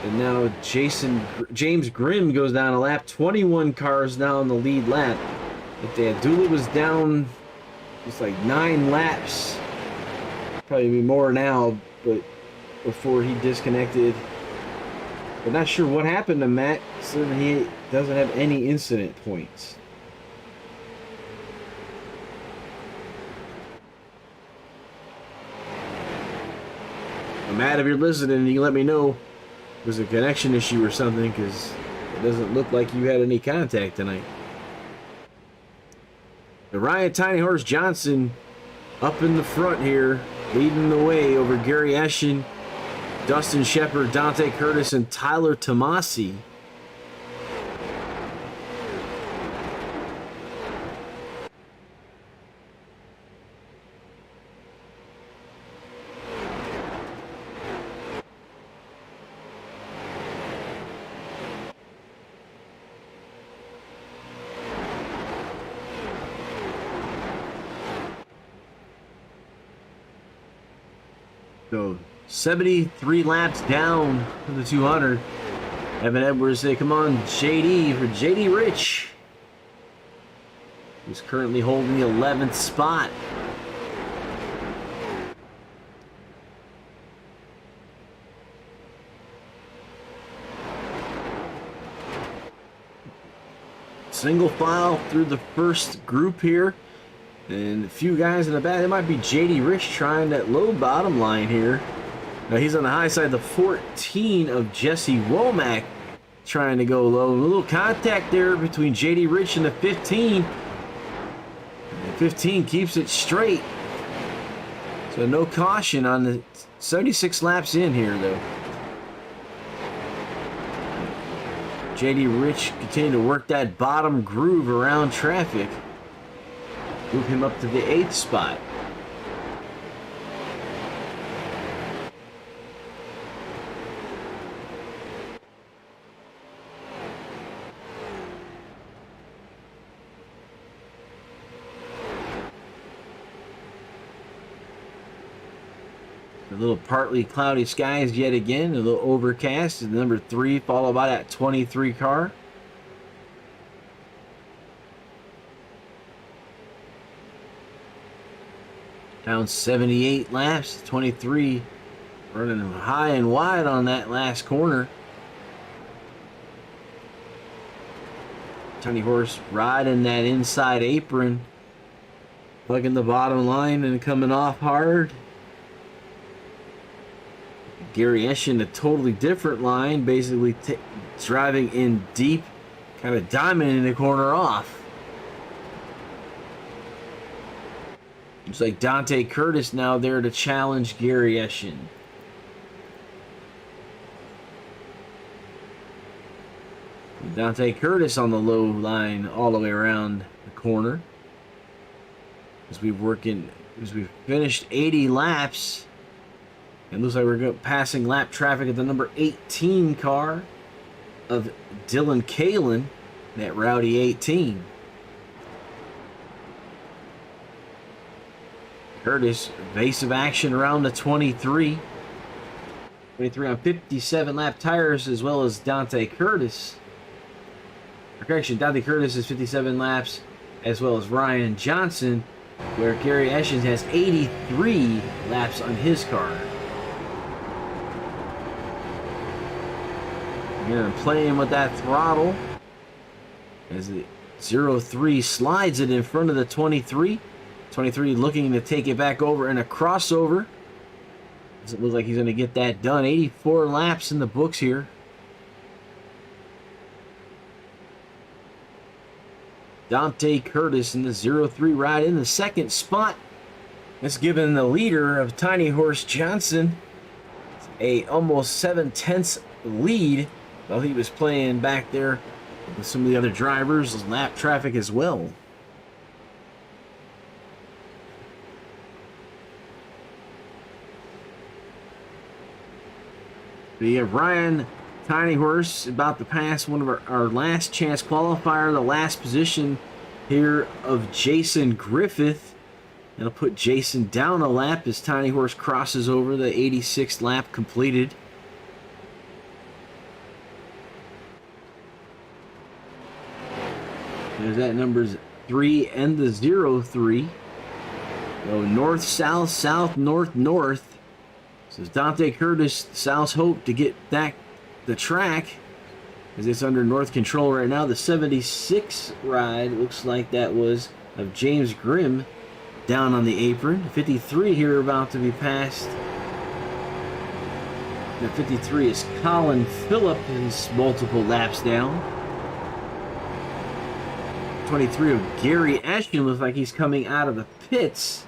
And now James Grimm goes down a lap. 21 cars now on the lead lap. But Dula was down just like 9 laps. Probably be more now, but before he disconnected. But not sure what happened to Matt. So he doesn't have any incident points. Matt, if you're listening, you can let me know if there's a connection issue or something, because it doesn't look like you had any contact tonight. The Ryan Tiny Horse Johnson up in the front here, leading the way over Gary Eshin, Dustin Shepard, Dante Curtis, and Tyler Tomasi. So 73 laps down to the 200. Evan Edwards say, come on, JD, for JD Rich, who's currently holding the 11th spot. Single file through the first group here. And a few guys in the back. It might be JD Rich trying that low bottom line here. Now he's on the high side. The 14 of Jesse Womack trying to go low. A little contact there between JD Rich and the 15. And 15 keeps it straight. So no caution on the 76 laps in here, though. JD Rich continuing to work that bottom groove around traffic. Move him up to the 8th spot. A little partly cloudy skies yet again. A little overcast. And number 3 followed by that 23 car. Down 78 laps, 23 running high and wide on that last corner. Tiny Horse riding that inside apron, plugging the bottom line and coming off hard. Gary Eshin, a totally different line, basically driving in deep, kind of diamond the corner off. Looks like Dante Curtis now there to challenge Gary Eshin. Dante Curtis on the low line all the way around the corner. As we've finished 80 laps. It looks like we're passing lap traffic at the number 18 car of Dylan Kalin, that rowdy 18. Curtis, evasive action around the 23. 23 on 57 lap tires, as well as Dante Curtis. Correction, Dante Curtis is 57 laps, as well as Ryan Johnson, where Gary Eschens has 83 laps on his car. Again, playing with that throttle as the 03 slides it in front of the 23. 23 looking to take it back over in a crossover. Doesn't look like he's going to get that done. 84 laps in the books here. Dante Curtis in the 03 ride in the second spot. That's giving the leader of Tiny Horse Johnson a almost 7/10 lead while he was playing back there with some of the other drivers, lap traffic as well. We have Ryan Tiny Horse about to pass one of our last chance qualifier, the last position here of Jason Griffith. That'll put Jason down a lap as Tiny Horse crosses over the 86th lap completed. There's that numbers 3 and the 03. So north, south, south, north, north. So Dante Curtis, South's hope to get back the track as it's under North control right now. The 76 ride looks like that was of James Grimm down on the apron. 53 here about to be passed. The 53 is Colin Phillip, who's multiple laps down. 23 of Gary Ashton looks like he's coming out of the pits.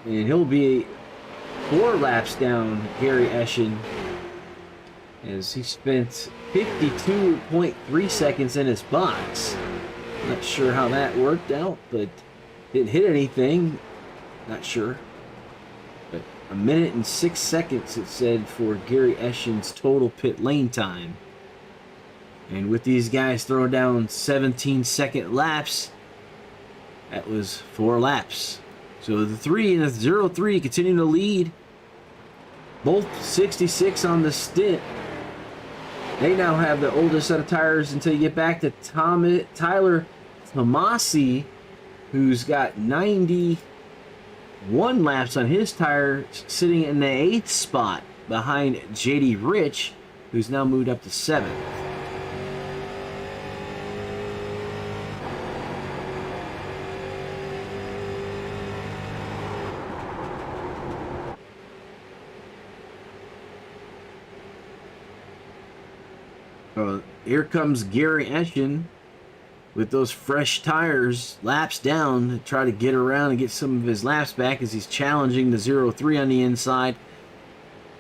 And he'll be 4 laps down, Gary Eschen, as he spent 52.3 seconds in his box. Not sure how that worked out, but didn't hit anything. Not sure. But 1 minute and 6 seconds, it said, for Gary Eschen's total pit lane time. And with these guys throwing down 17-second laps, that was 4 laps. So the 3 and the 03 continue to lead. Both 66 on the stint. They now have the oldest set of tires until you get back to Tyler Tomasi, who's got 91 laps on his tire, sitting in the 8th spot behind JD Rich, who's now moved up to 7th. Here comes Gary Eschen with those fresh tires, laps down, to try to get around and get some of his laps back as he's challenging the 03 on the inside.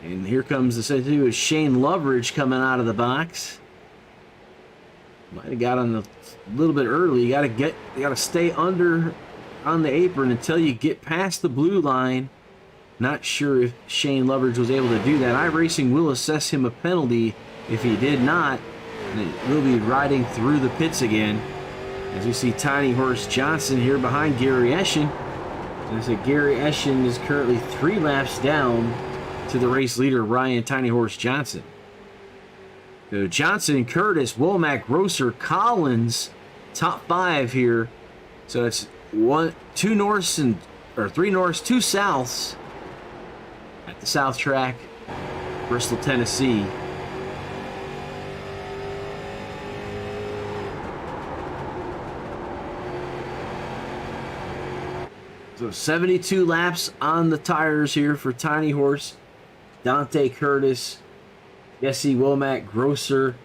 And here comes the set 2 is Shane Loveridge coming out of the box. Might have got on a little bit early. You gotta stay under on the apron until you get past the blue line. Not sure if Shane Loveridge was able to do that. iRacing will assess him a penalty if he did not. And it will be riding through the pits again. As we see Tiny Horse Johnson here behind Gary Eschen. And so Gary Eschen is currently 3 laps down to the race leader, Ryan Tiny Horse Johnson. So Johnson, Curtis, Womack, Grosser, Collins, top 5 here. So it's 2 norths and 3 norths, 2 souths at the South Track, Bristol, Tennessee. So 72 laps on the tires here for Tiny Horse, Dante Curtis, Jesse Womack, Grosser,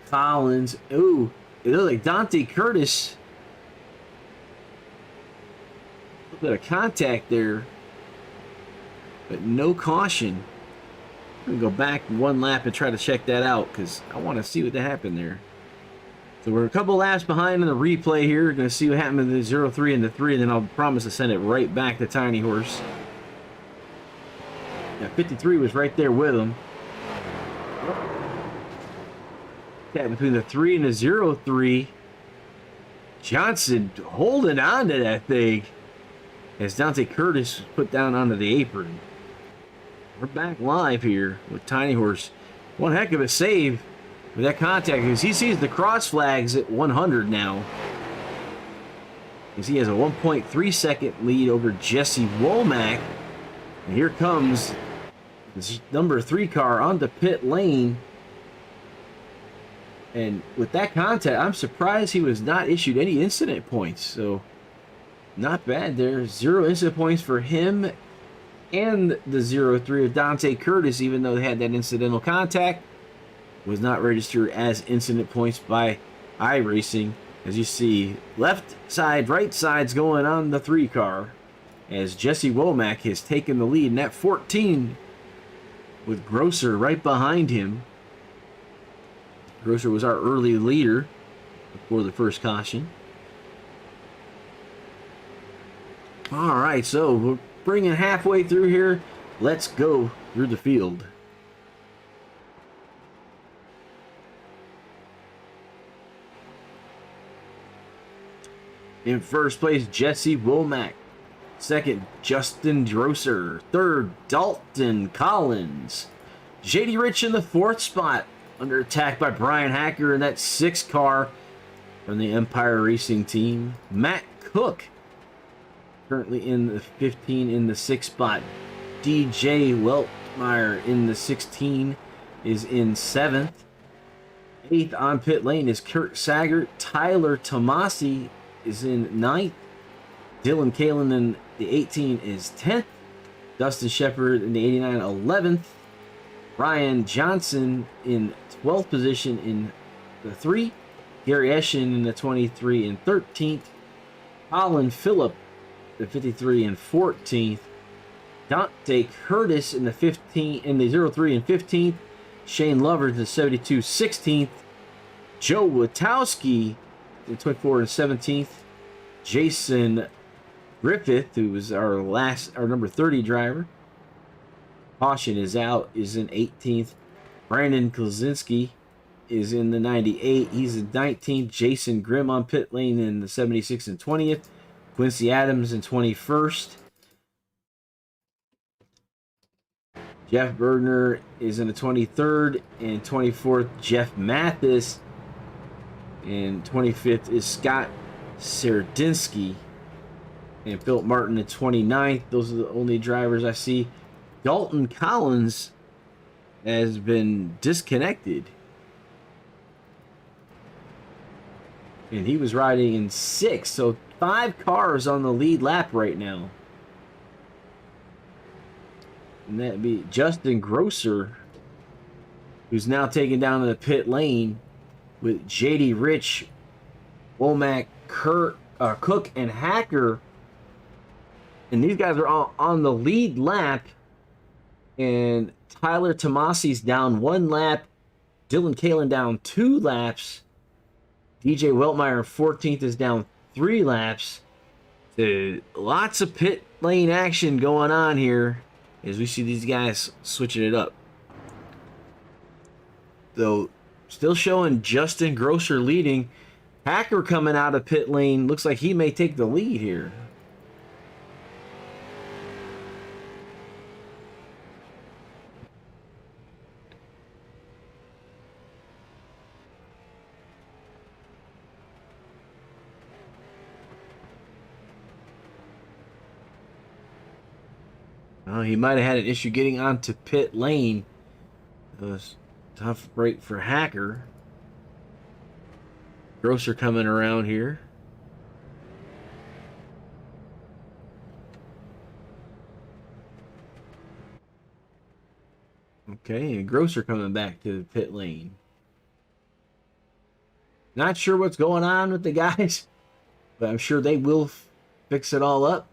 Collins. Ooh, it looks like Dante Curtis. A little bit of contact there, but no caution. I'm going to go back one lap and try to check that out because I want to see what happened there. So we're a couple laps behind in the replay here. We're going to see what happened to the 0-3 and the 3, and then I'll promise to send it right back to Tiny Horse. Yeah, 53 was right there with him. Yeah, between the 3 and the 0-3. Johnson holding on to that thing as Dante Curtis was put down onto the apron. We're back live here with Tiny Horse. One heck of a save with that contact because he sees the cross flags at 100 now. As he has a 1.3 second lead over Jesse Womack. And here comes this number 3 car onto pit lane. And with that contact, I'm surprised he was not issued any incident points. So, not bad there. 0 incident points for him and the 0-3 of Dante Curtis, even though they had that incidental contact. Was not registered as incident points by iRacing. As you see, left side, right side's going on the 3 car. As Jesse Womack has taken the lead in that 14 with Grosser right behind him. Grosser was our early leader before the first caution. All right, so we're bringing halfway through here. Let's go through the field. In first place, Jesse Womack. Second, Justin Grosser. Third, Dalton Collins. JD Rich in the 4th spot. Under attack by Brian Hacker in that 6 car from the Empire Racing team. Matt Cook, currently in the 15 in the 6th spot. DJ Weltmeyer in the 16 is in 7th. 8th on pit lane is Kurt Sager. Tyler Tomasi is in 9th. Dylan Kalin in the 18 is 10th. Dustin Shepard in the 89, 11th. Ryan Johnson in 12th position in the 3. Gary Eschen in the 23 and 13th. Colin Phillip, the 53 and 14th. Dante Curtis in the 15 in the 03 and 15th. Shane Lover in the 72, 16th. Joe Witowski in 24 and 17th. Jason Griffith, who was our number 30 driver. Caution is out, is in 18th. Brandon Kozinski is in the 98. He's in 19th. Jason Grimm on pit lane in the 76 and 20th. Quincy Adams in 21st. Jeff Bergner is in the 23rd and 24th. Jeff Mathis. And 25th is Scott Serdinsky. And Philip Martin at 29th. Those are the only drivers I see. Dalton Collins has been disconnected. And he was riding in 6th. So 5 cars on the lead lap right now. And that'd be Justin Grosser, who's now taken down to the pit lane with JD Rich, Womack, Cook, and Hacker. And these guys are all on the lead lap. And Tyler Tomasi's down 1 lap. Dylan Kalin down 2 laps. DJ Weltmeyer 14th is down 3 laps. Lots of pit lane action going on here as we see these guys switching it up. Though still showing Justin Grosser leading. Hacker coming out of pit lane. Looks like he may take the lead here. Oh, he might have had an issue getting onto pit lane. It was a tough break for Hacker. Grosser coming around here. Okay, and Grosser coming back to the pit lane. Not sure what's going on with the guys, but I'm sure they will fix it all up.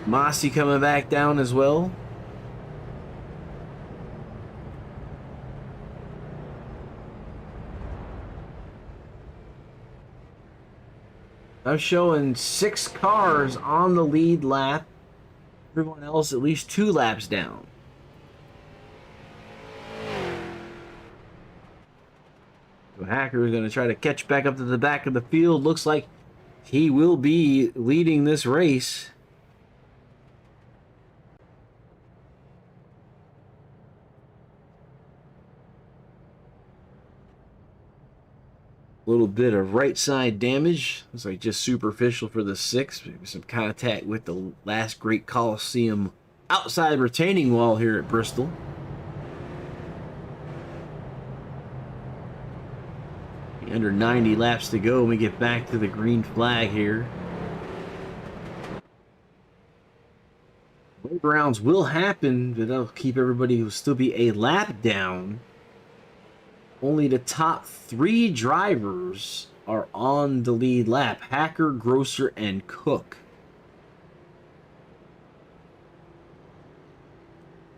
Mossy coming back down as well. I'm showing 6 cars on the lead lap. Everyone else at least 2 laps down. So Hacker is going to try to catch back up to the back of the field. Looks like he will be leading this race. A little bit of right side damage. Looks like just superficial for the 6th. Maybe some contact with the last great Coliseum outside retaining wall here at Bristol. Under 90 laps to go when we get back to the green flag here. Wave rounds will happen, but that'll keep everybody, will still be a lap down. Only the top 3 drivers are on the lead lap. Hacker, Grosser, and Cook.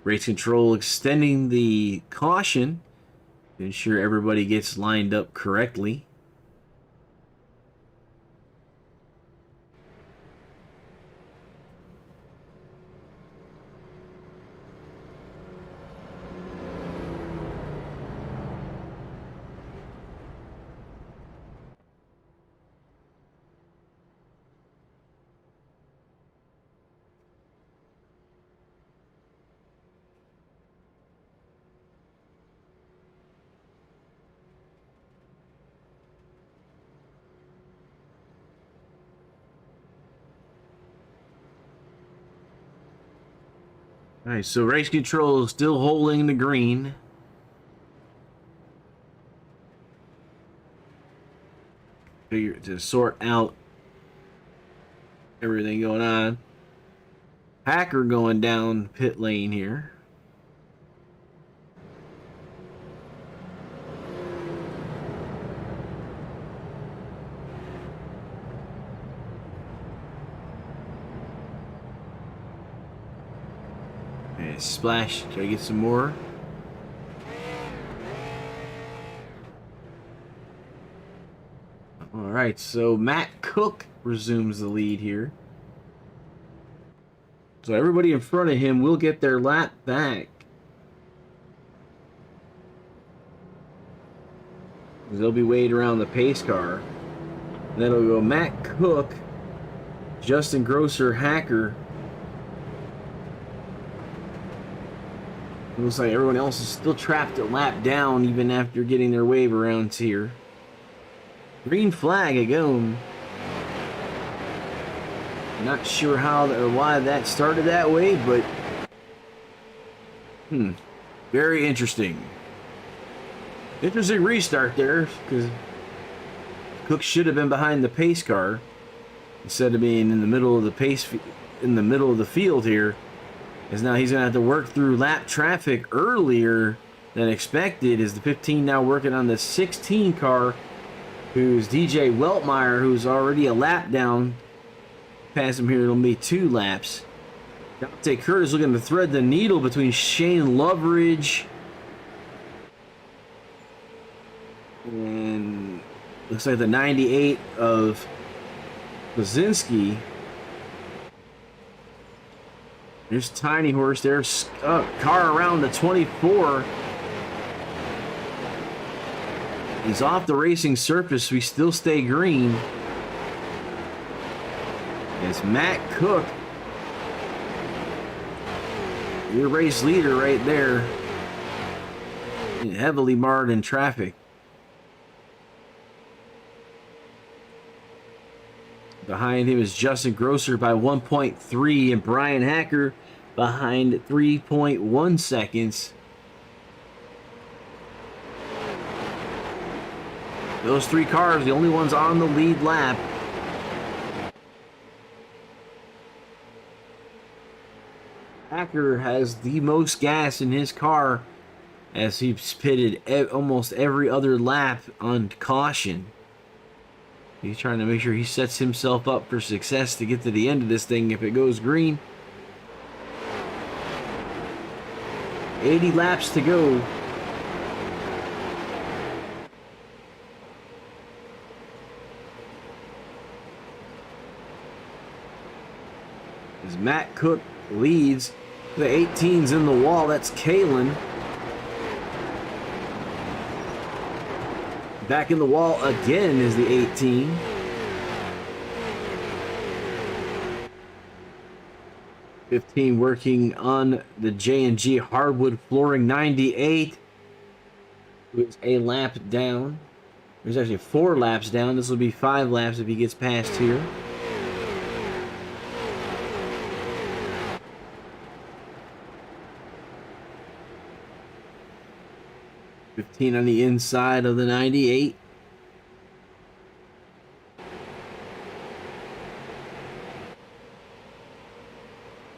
Race control extending the caution to ensure everybody gets lined up correctly. All right, so race control is still holding the green. Figure to sort out everything going on. Hacker going down pit lane here. And splash, try to get some more. All right, so Matt Cook resumes the lead here. So everybody in front of him will get their lap back. They'll be weighed around the pace car. And then it'll go Matt Cook, Justin Grosser, Hacker. It looks like everyone else is still trapped a lap down even after getting their wave around here. Green flag again. Not sure how or why that started that way, but very interesting. Interesting restart there, because Cook should have been behind the pace car instead of being in the middle of the field here. As now he's going to have to work through lap traffic earlier than expected. Is the 15 now working on the 16 car, who's DJ Weltmeyer, who's already a lap down. Pass him here, it'll be 2 laps. Dante Curtis looking to thread the needle between Shane Loveridge and looks like the 98 of Blazinski. There's Tiny Horse there. Car around the 24. He's off the racing surface. We still stay green. It's Matt Cook, your race leader right there, heavily marred in traffic. Behind him is Justin Grosser by 1.3 and Brian Hacker behind 3.1 seconds. Those 3 cars, the only ones on the lead lap. Hacker has the most gas in his car as he's pitted almost every other lap on caution. He's trying to make sure he sets himself up for success to get to the end of this thing if it goes green. 80 laps to go. As Matt Cook leads. The 18's in the wall. That's Kalen. Back in the wall again is the 18. '15 working on the G Hardwood Flooring 98. It's a lap down. There's actually 4 laps down. This will be 5 laps if he gets past here. '15 on the inside of the 98.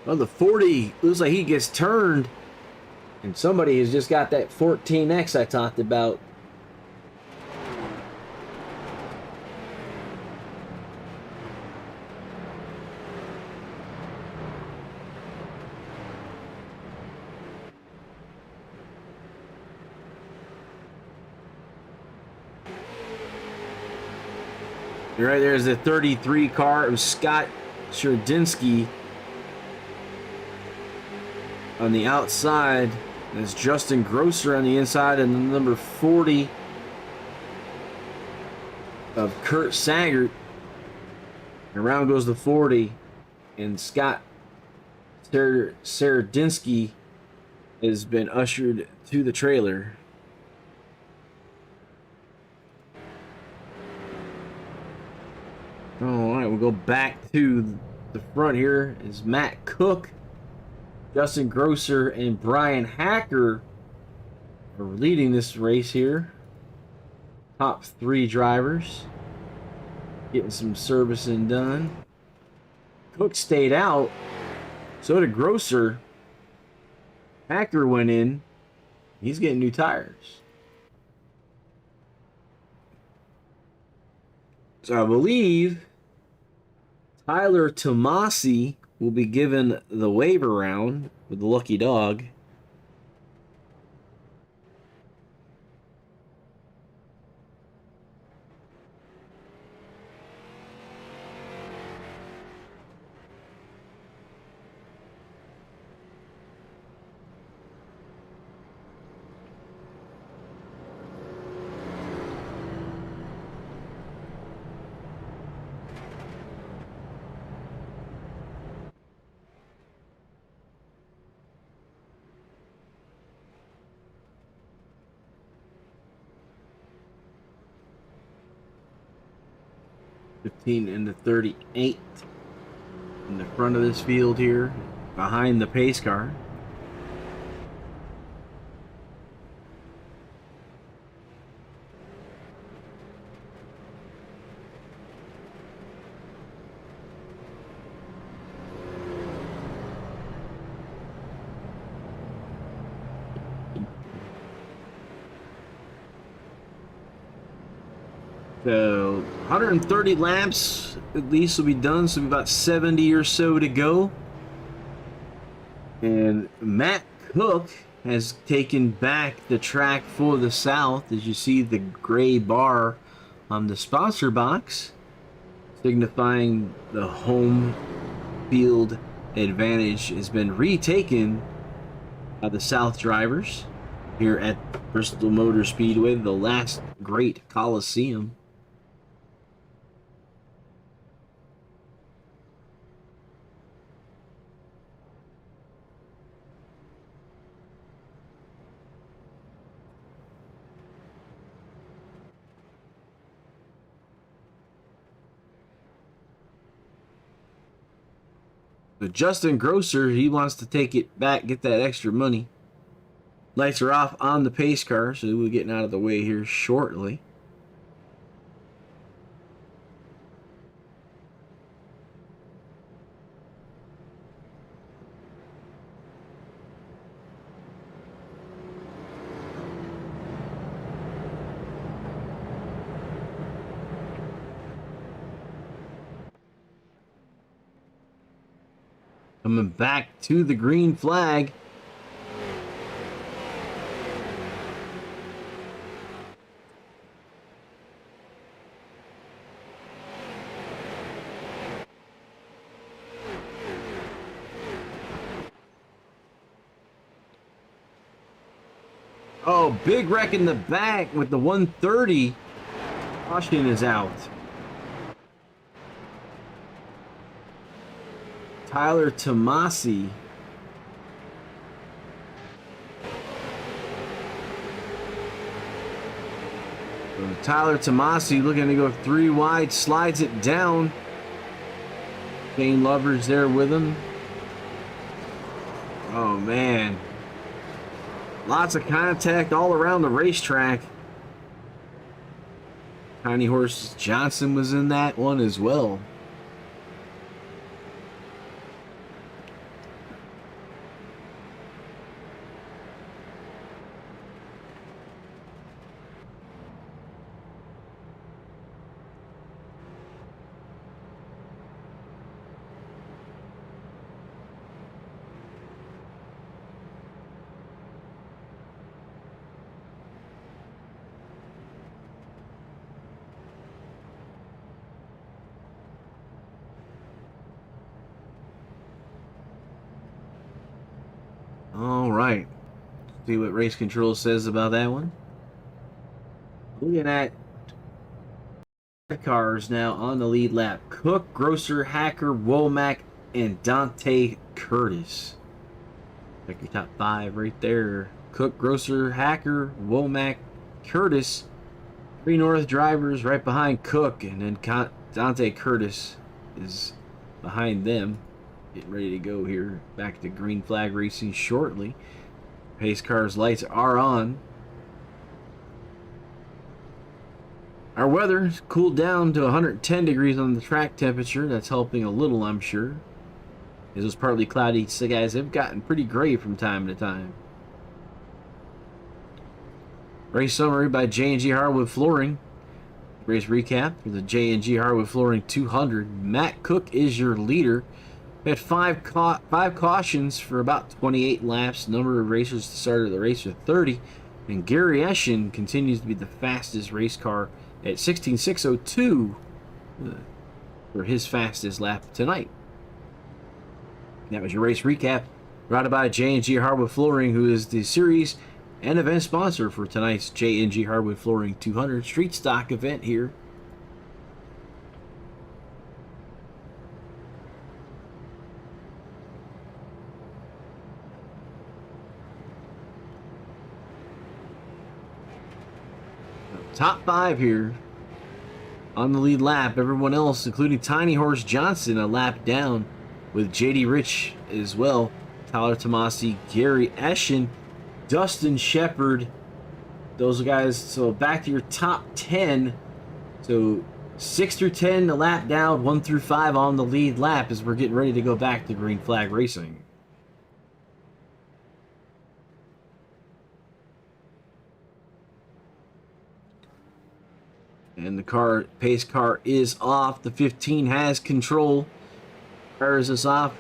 Well, the 40 looks like he gets turned, and somebody has just got that 14X I talked about. Right there's the 33 car of Scott Sherdinsky on the outside. There's Justin Grosser on the inside, and the number 40 of Kurt Saggart. Around goes the 40, and Scott Sherdinsky has been ushered to the trailer. All right, we'll go back to the front here. Is Matt Cook, Justin Grosser, and Brian Hacker are leading this race here. Top 3 drivers getting some servicing done. Cook stayed out. So did Grosser. Hacker went in. He's getting new tires. So I believe Tyler Tomasi will be given the waiver round with the lucky dog. '15 into 38 in the front of this field here, behind the pace car. So 130 laps at least will be done, so about 70 or so to go. And Matt Cook has taken back the track for the South, as you see the gray bar on the sponsor box, signifying the home field advantage has been retaken by the South drivers here at Bristol Motor Speedway, the last great Coliseum. But Justin Grosser, he wants to take it back, get that extra money. Lights are off on the pace car, so we're getting out of the way here shortly. Coming back to the green flag. Oh, big wreck in the back with the 130. Caution is out. Tyler Tomasi. So Tyler Tomasi looking to go 3 wide, slides it down. Shane Lover's there with him. Oh, man. Lots of contact all around the racetrack. Tiny Horse Johnson was in that one as well. All right. See what race control says about that one. Looking at cars now on the lead lap. Cook, Grosser, Hacker, Womack, and Dante Curtis. Like your top 5 right there. Cook, Grosser, Hacker, Womack, Curtis. 3 North drivers right behind Cook, and then Dante Curtis is behind them. Getting ready to go here. Back to green flag racing shortly. Pace cars lights are on. Our weather cooled down to 110 degrees on the track temperature. That's helping a little, I'm sure. It was partly cloudy. So guys have gotten pretty gray from time to time. Race summary by G Hardwood Flooring. Race recap for the G Hardwood Flooring 200. Matt Cook is your leader. We had five cautions for about 28 laps. Number of racers to start the race with 30. And Gary Eschen continues to be the fastest race car at 16.602 for his fastest lap tonight. That was your race recap. Brought by G Hardwood Flooring, who is the series and event sponsor for tonight's G Hardwood Flooring 200 Street Stock event here. Top 5 here on the lead lap. Everyone else, including Tiny Horse Johnson, a lap down with JD Rich as well. Tyler Tomasi, Gary Eschen, Dustin Shepard. Those guys. So back to your top 10. So 6 through 10, a lap down. 1 through 5 on the lead lap as we're getting ready to go back to green flag racing. And the pace car is off. The 15 has control. Fires us off.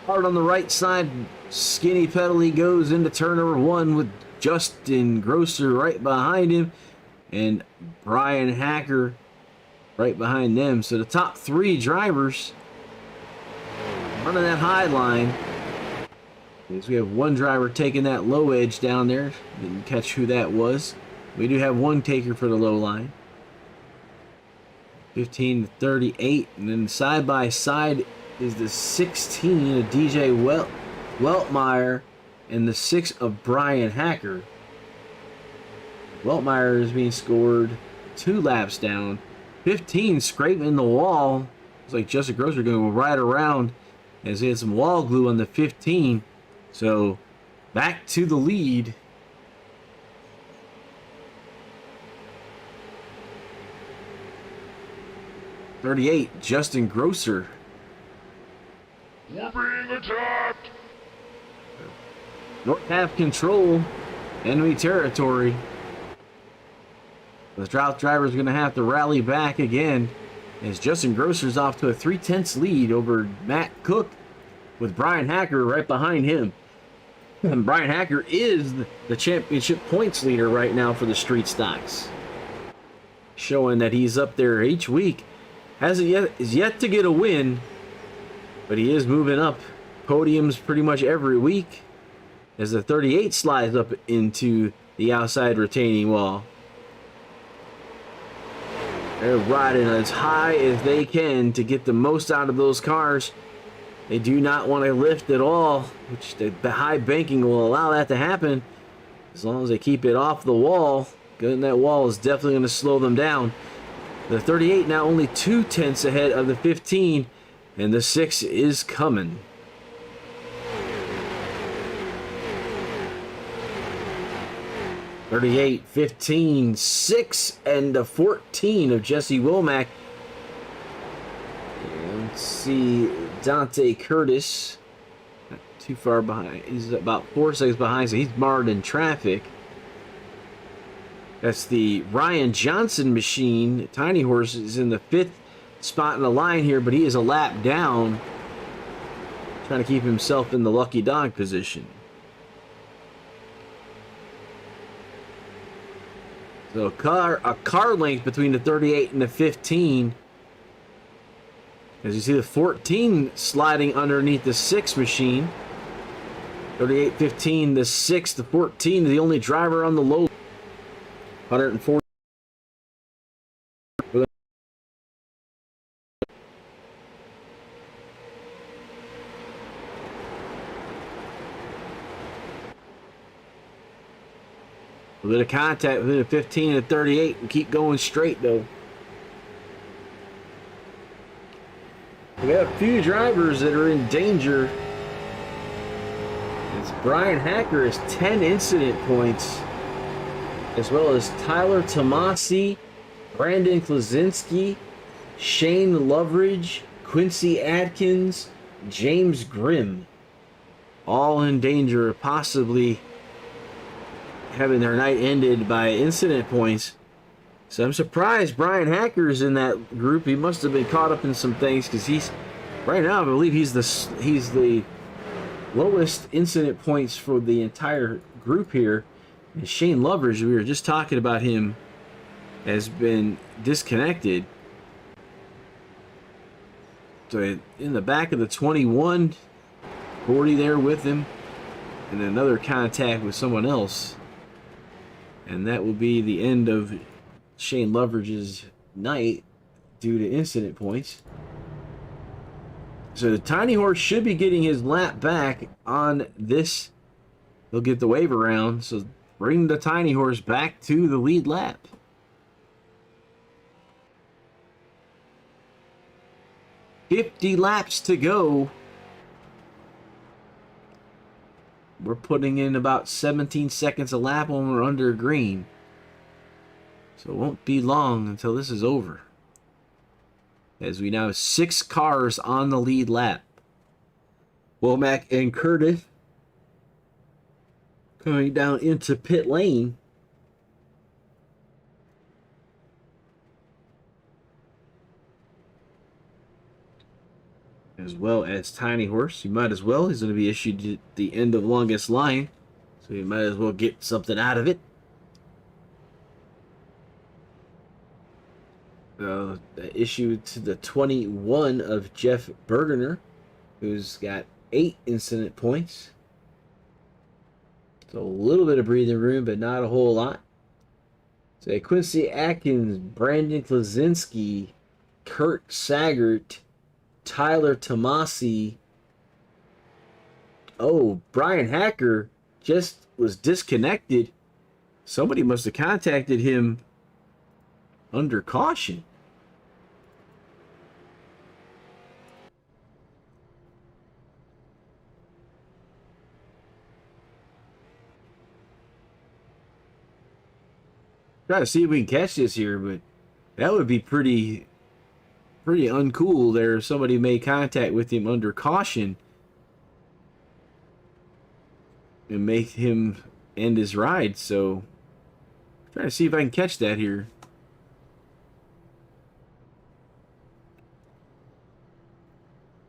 Hard on the right side. Skinny pedal he goes into turn number 1 with Justin Grosser right behind him. And Brian Hacker right behind them. So the top 3 drivers running that high line. As we have one driver taking that low edge down there. Didn't catch who that was. We do have one taker for the low line. 15 to 38, and then side by side is the 16 of DJ Weltmeyer and the 6 of Brian Hacker. Weltmeyer is being scored 2 laps down. 15 scraping the wall. It's like Justin Grosser going to go right around as he had some wall glue on the 15. So back to the lead. .38, Justin Grosser. We're being attacked! North half control. Enemy territory. The drought driver is going to have to rally back again as Justin Grosser's off to a 3/10 lead over Matt Cook with Brian Hacker right behind him. And Brian Hacker is the championship points leader right now for the street stocks. Showing that he's up there each week. Is yet to get a win, but he is moving up podiums pretty much every week as the 38 slides up into the outside retaining wall. They're riding as high as they can to get the most out of those cars. They do not want to lift at all, which the high banking will allow that to happen. As long as they keep it off the wall, getting that wall is definitely going to slow them down. The 38 now only 2/10 ahead of the 15, and the 6 is coming. "38, 15, 6, and the 14 of Jesse Womack." And let's see, Dante Curtis, not too far behind. He's about 4 seconds behind, so he's marred in traffic. That's the Ryan Johnson machine. Tiny Horse is in the 5th spot in the line here, but he is a lap down, trying to keep himself in the lucky dog position. So a car length between the 38 and the 15. As you see the 14 sliding underneath the 6 machine. 38, 15, the 6, the 14, the only driver on the low. 140. A bit of contact between the 15 and 38 and keep going straight though. We have a few drivers that are in danger. It's Brian Hacker has 10 incident points, as well as Tyler Tomasi, Brandon Klasinski, Shane Loveridge, Quincy Adkins, James Grimm, all in danger of possibly having their night ended by incident points. So I'm surprised Brian Hacker's in that group. He must have been caught up in some things, because he's right now, I believe he's the lowest incident points for the entire group here. And Shane Lovers, we were just talking about him, has been disconnected. So in the back of the 21, 40 there with him, and another contact with someone else. And that will be the end of Shane Loveridge's night due to incident points. So the Tiny Horse should be getting his lap back on this. He'll get the wave around, so bring the Tiny Horse back to the lead lap. $50 laps to go. We're putting in about 17 seconds a lap when we're under green. So it won't be long until this is over. As we now have 6 cars on the lead lap. Womack and Curtis coming down into pit lane. As well as Tiny Horse. You might as well. He's going to be issued at the end of longest line, so you might as well get something out of it. Issued to the 21 of Jeff Bergener, who's got 8 incident points. So a little bit of breathing room, but not a whole lot. So Quincy Atkins, Brandon Klasinski, Kurt Saggart, Tyler Tomasi. Oh, Brian Hacker just was disconnected. Somebody must have contacted him under caution. Try to see if we can catch this here, but that would be pretty uncool there. Somebody made contact with him under caution and make him end his ride. So try to see if I can catch that here.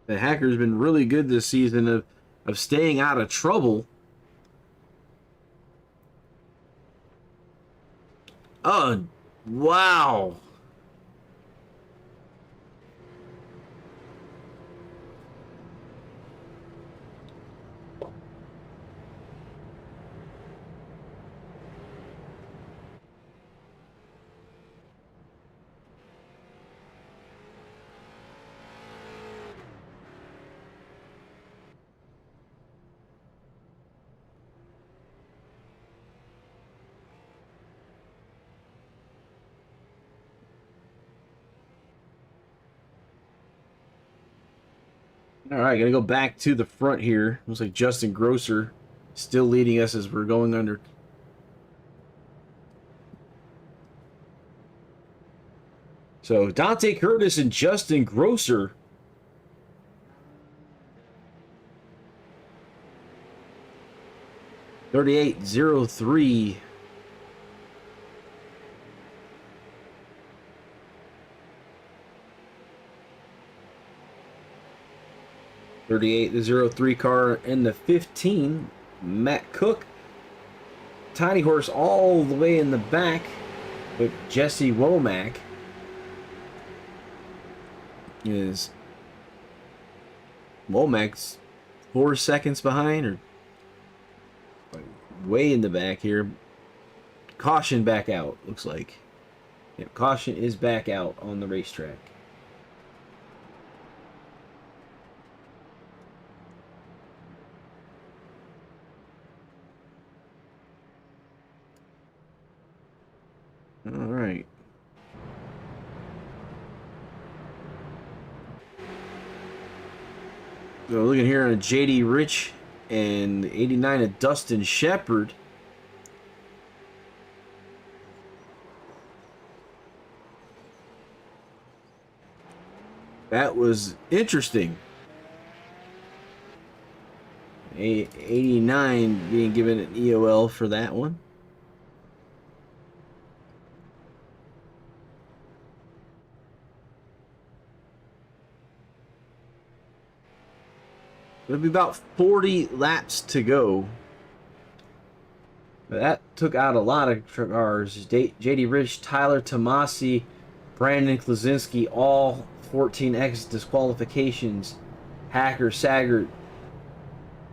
The Hacker's been really good this season of staying out of trouble. Oh, wow. All right, gonna go back to the front here. Looks like Justin Grosser still leading us as we're going under. So Dante Curtis and Justin Grosser. $38.03. $38.03 car in the 15. Matt Cook. Tiny Horse all the way in the back with Jesse Womack. Is Womack's 4 seconds behind, or way in the back here. Caution back out, looks like. Yep, caution is back out on the racetrack. All right. So looking here on JD Rich and 89 of Dustin Shepard. That was interesting. 89 being given an EOL for that one. It'll be about 40 laps to go. But that took out a lot of cars. JD Rich, Tyler Tomasi, Brandon Klasinski, all 14X disqualifications. Hacker, Saggart,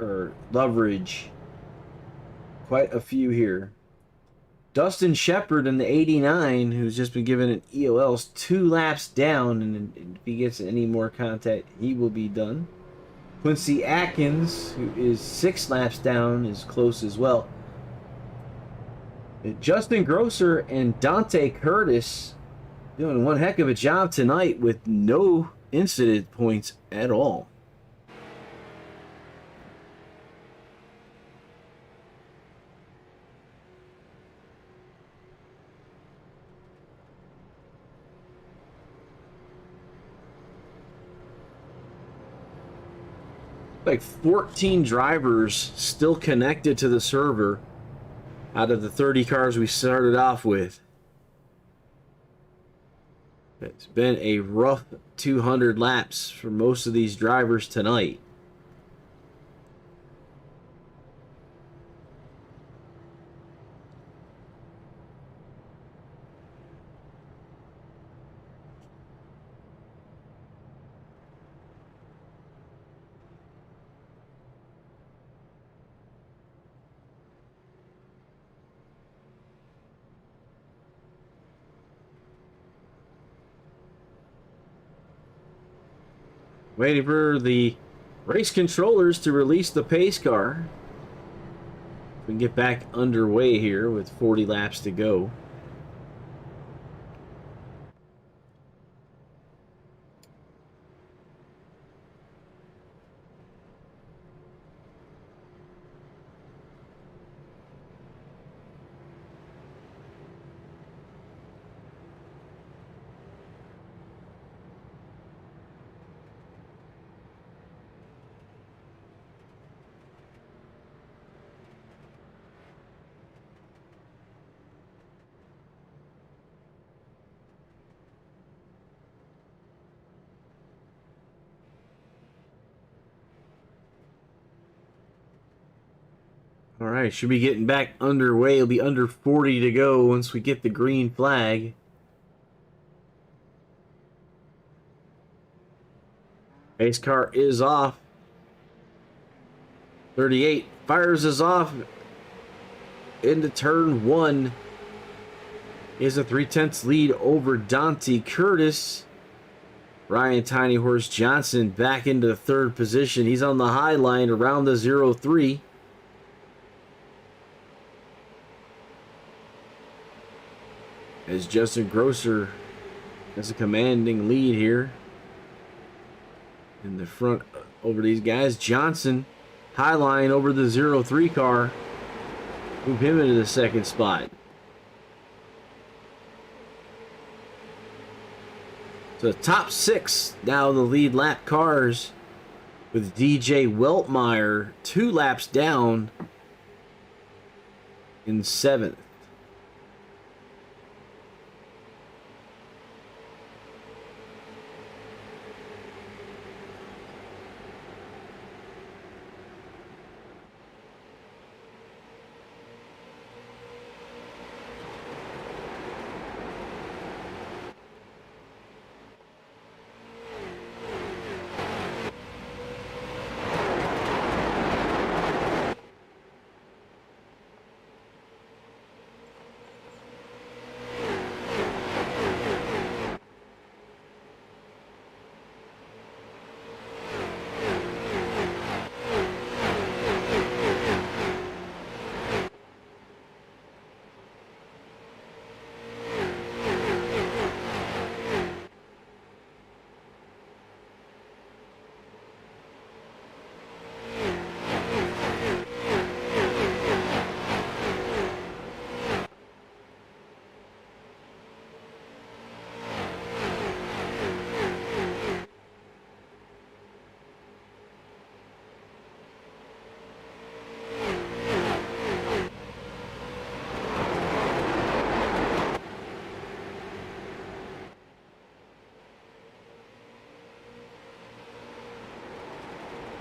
or Loveridge. Quite a few here. Dustin Shepard in the 89, who's just been given an EOL, is 2 laps down, and if he gets any more contact, he will be done. Quincy Atkins, who is 6 laps down, is close as well. Justin Grosser and Dante Curtis doing one heck of a job tonight with no incident points at all. Like 14 drivers still connected to the server out of the 30 cars we started off with. It's been a rough 200 laps for most of these drivers tonight. Waiting for the race controllers to release the pace car. We can get back underway here with 40 laps to go. All right, should be getting back underway. It'll be under 40 to go once we get the green flag. Pace car is off. 38 fires us off into turn 1. Is a 3/10 lead over Dante Curtis. Ryan Tiny Horse Johnson back into the 3rd position. He's on the high line around the 0-3. As Justin Grosser has a commanding lead here in the front over these guys. Johnson, high line over the 0-3 car. Move him into the second spot. So the top 6 now the lead lap cars, with DJ Weltmeyer 2 laps down in 7th.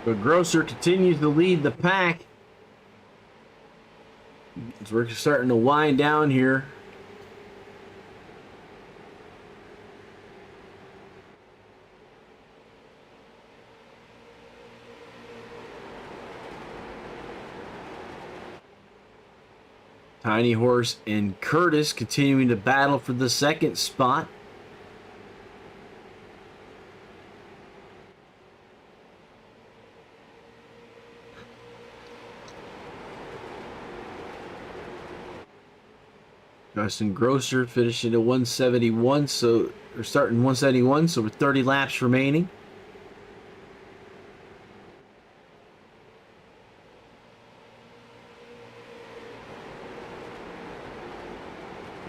But Grosser continues to lead the pack. As we're starting to wind down here. Tiny Horse and Curtis continuing to battle for the second spot. Justin Grosser finishing at 171, so we're starting 171, so with 30 laps remaining.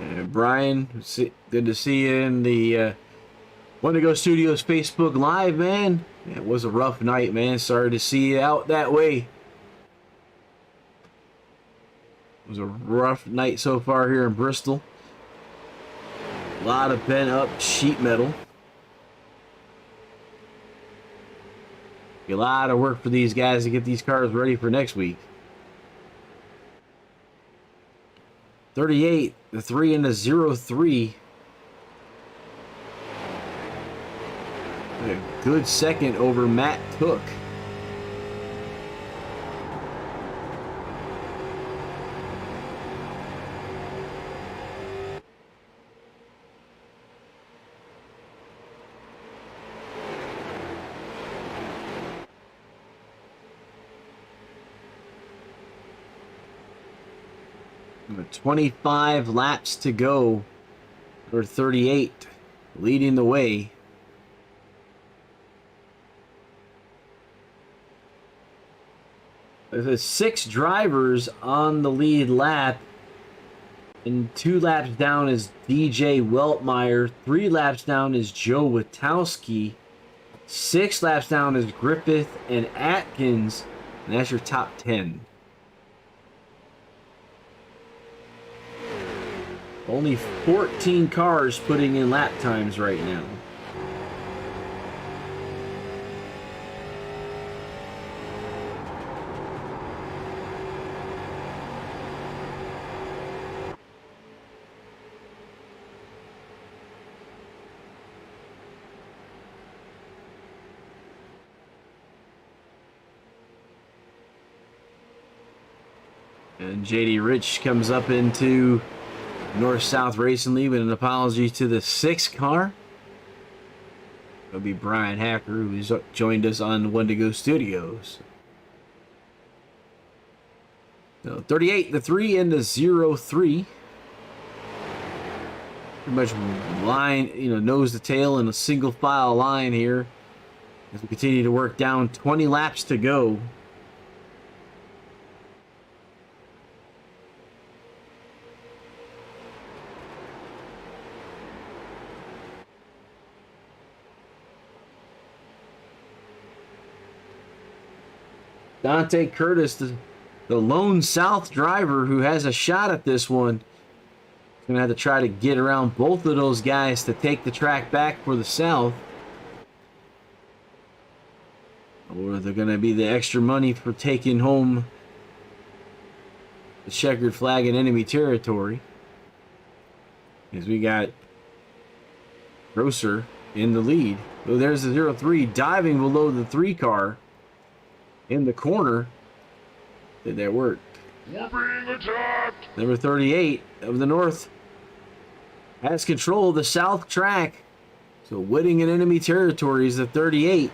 And Brian, good to see you in the Want to Go Studios Facebook Live, man. It was a rough night, man. Sorry to see you out that way. It was a rough night so far here in Bristol. A lot of bent up sheet metal. A lot of work for these guys to get these cars ready for next week. 38, the 3 and the 0-3. A good second over Matt Cook. With 25 laps to go for 38, leading the way. There's 6 drivers on the lead lap, and 2 laps down is DJ Weltmeyer, 3 laps down is Joe Witowski, 6 laps down is Griffith and Atkins, and that's your top 10. Only 14 cars putting in lap times right now. And JD Rich comes up into North-South Racing League with an apology to the 6th car. It'll be Brian Hacker, who's joined us on One to Go Studios. So 38, the 3 and the 0-3. Pretty much line, nose to tail in a single file line here. as we continue to work down 20 laps to go. Dante Curtis, the lone South driver who has a shot at this one, is going to have to try to get around both of those guys to take the track back for the South. Or they're going to be the extra money for taking home the checkered flag in enemy territory. As we got Grosser in the lead. Oh, there's the 03 diving below the 3 car in the corner. Did that work? We're being attacked! Number 38 of the North has control of the South track. So winning in enemy territory is the 38.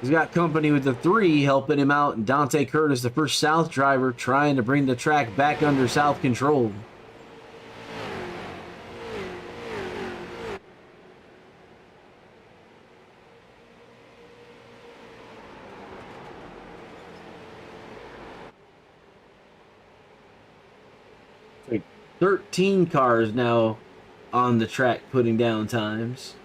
He's got company with the 3 helping him out. And Dante Curtis, the first South driver, trying to bring the track back under South control. Like 13 cars now on the track putting down times.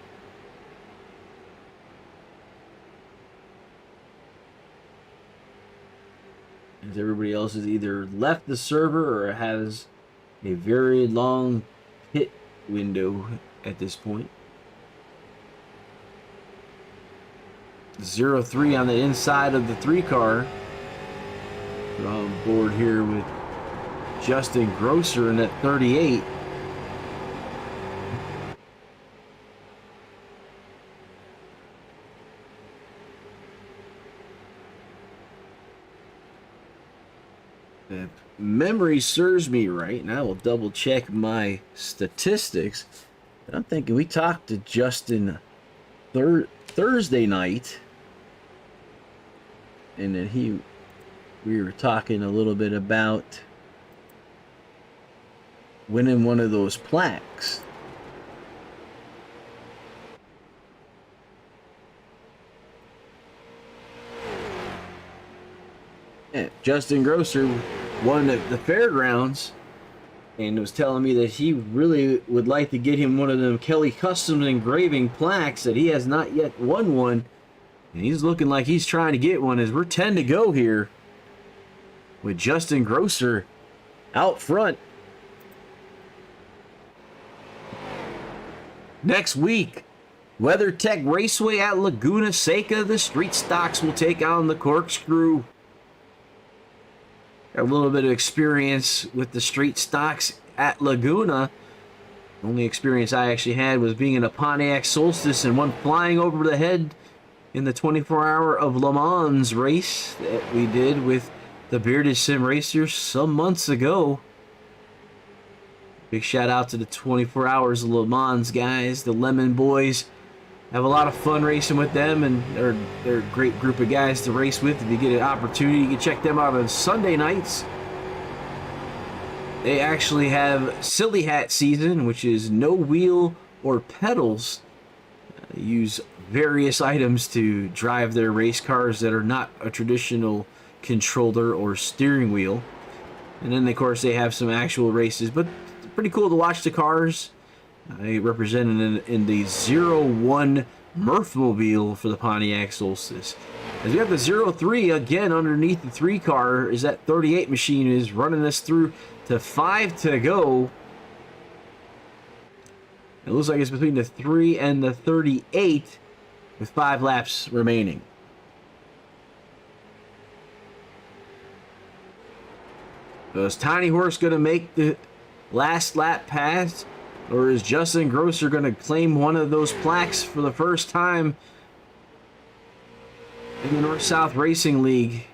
As everybody else has either left the server or has a very long pit window at this point. 03 on the inside of the 3 car. We're on board here with Justin Grosser in that 38. If memory serves me right, and I will double check my statistics, but I'm thinking we talked to Justin Thursday night, and then we were talking a little bit about winning one of those plaques. Yeah, Justin Grosser won at the fairgrounds and was telling me that he really would like to get him one of them Kelly Customs engraving plaques, that he has not yet won one. And he's looking like he's trying to get one as we're 10 to go here with Justin Grosser out front. Next week, WeatherTech Raceway at Laguna Seca. The Street Stocks will take on the Corkscrew. Got a little bit of experience with the Street Stocks at Laguna. The only experience I actually had was being in a Pontiac Solstice and one flying over the head in the 24-hour of Le Mans race that we did with the Bearded Sim Racers some months ago. Big shout out to the 24 Hours of Le Mans guys, the Lemon Boys. Have a lot of fun racing with them, and they're a great group of guys to race with. If you get an opportunity, you can check them out on Sunday nights. They actually have Silly Hat season, which is no wheel or pedals. They use various items to drive their race cars that are not a traditional controller or steering wheel. And then, of course, they have some actual races, but pretty cool to watch the cars. They represented in the 01 Murphmobile for the Pontiac Solstice. As we have the 03 again underneath the 3 car, is that 38 machine is running us through to 5 to go. It looks like it's between the 3 and the 38 with 5 laps remaining. So is Tiny Horse going to make the last lap pass? Or is Justin Grosser going to claim one of those plaques for the first time in the North-South Racing League?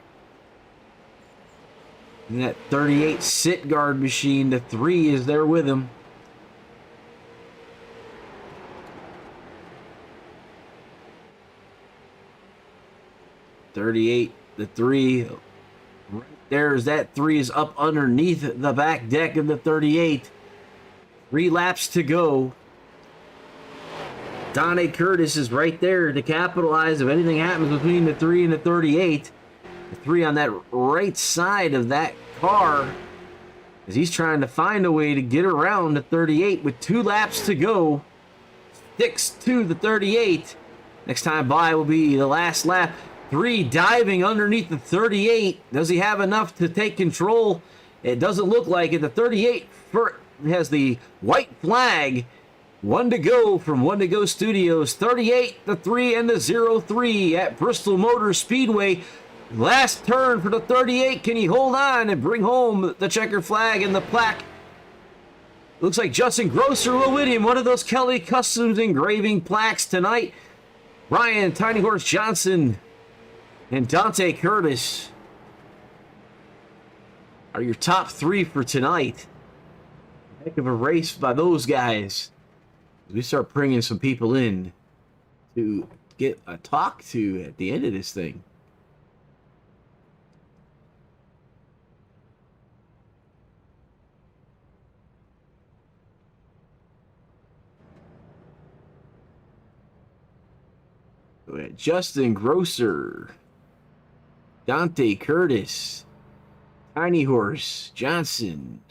And that 38 sit guard machine, the 3 is there with him. .38, the 3, right there's that 3 is up underneath the back deck of the 38. 3 laps to go. Dante Curtis is right there to capitalize if anything happens between the 3 and the 38. The 3 on that right side of that car as he's trying to find a way to get around the 38 with 2 laps to go. 6 to the 38. Next time by will be the last lap. 3 diving underneath the 38. Does he have enough to take control? It doesn't look like it. The 38 has the white flag. 1 to go from 1 to go Studios. 38, the 3, and the 03 at Bristol Motor Speedway. Last turn for the 38. Can he hold on and bring home the checker flag and the plaque? Looks like Justin Grosser will win him one of those Kelly Customs engraving plaques tonight. Ryan Tiny Horse Johnson and Dante Curtis are your top 3 for tonight. Heck of a race by those guys. We start bringing some people in to get a talk to at the end of this thing. Justin Grosser, Dante Curtis, Tiny Horse Johnson.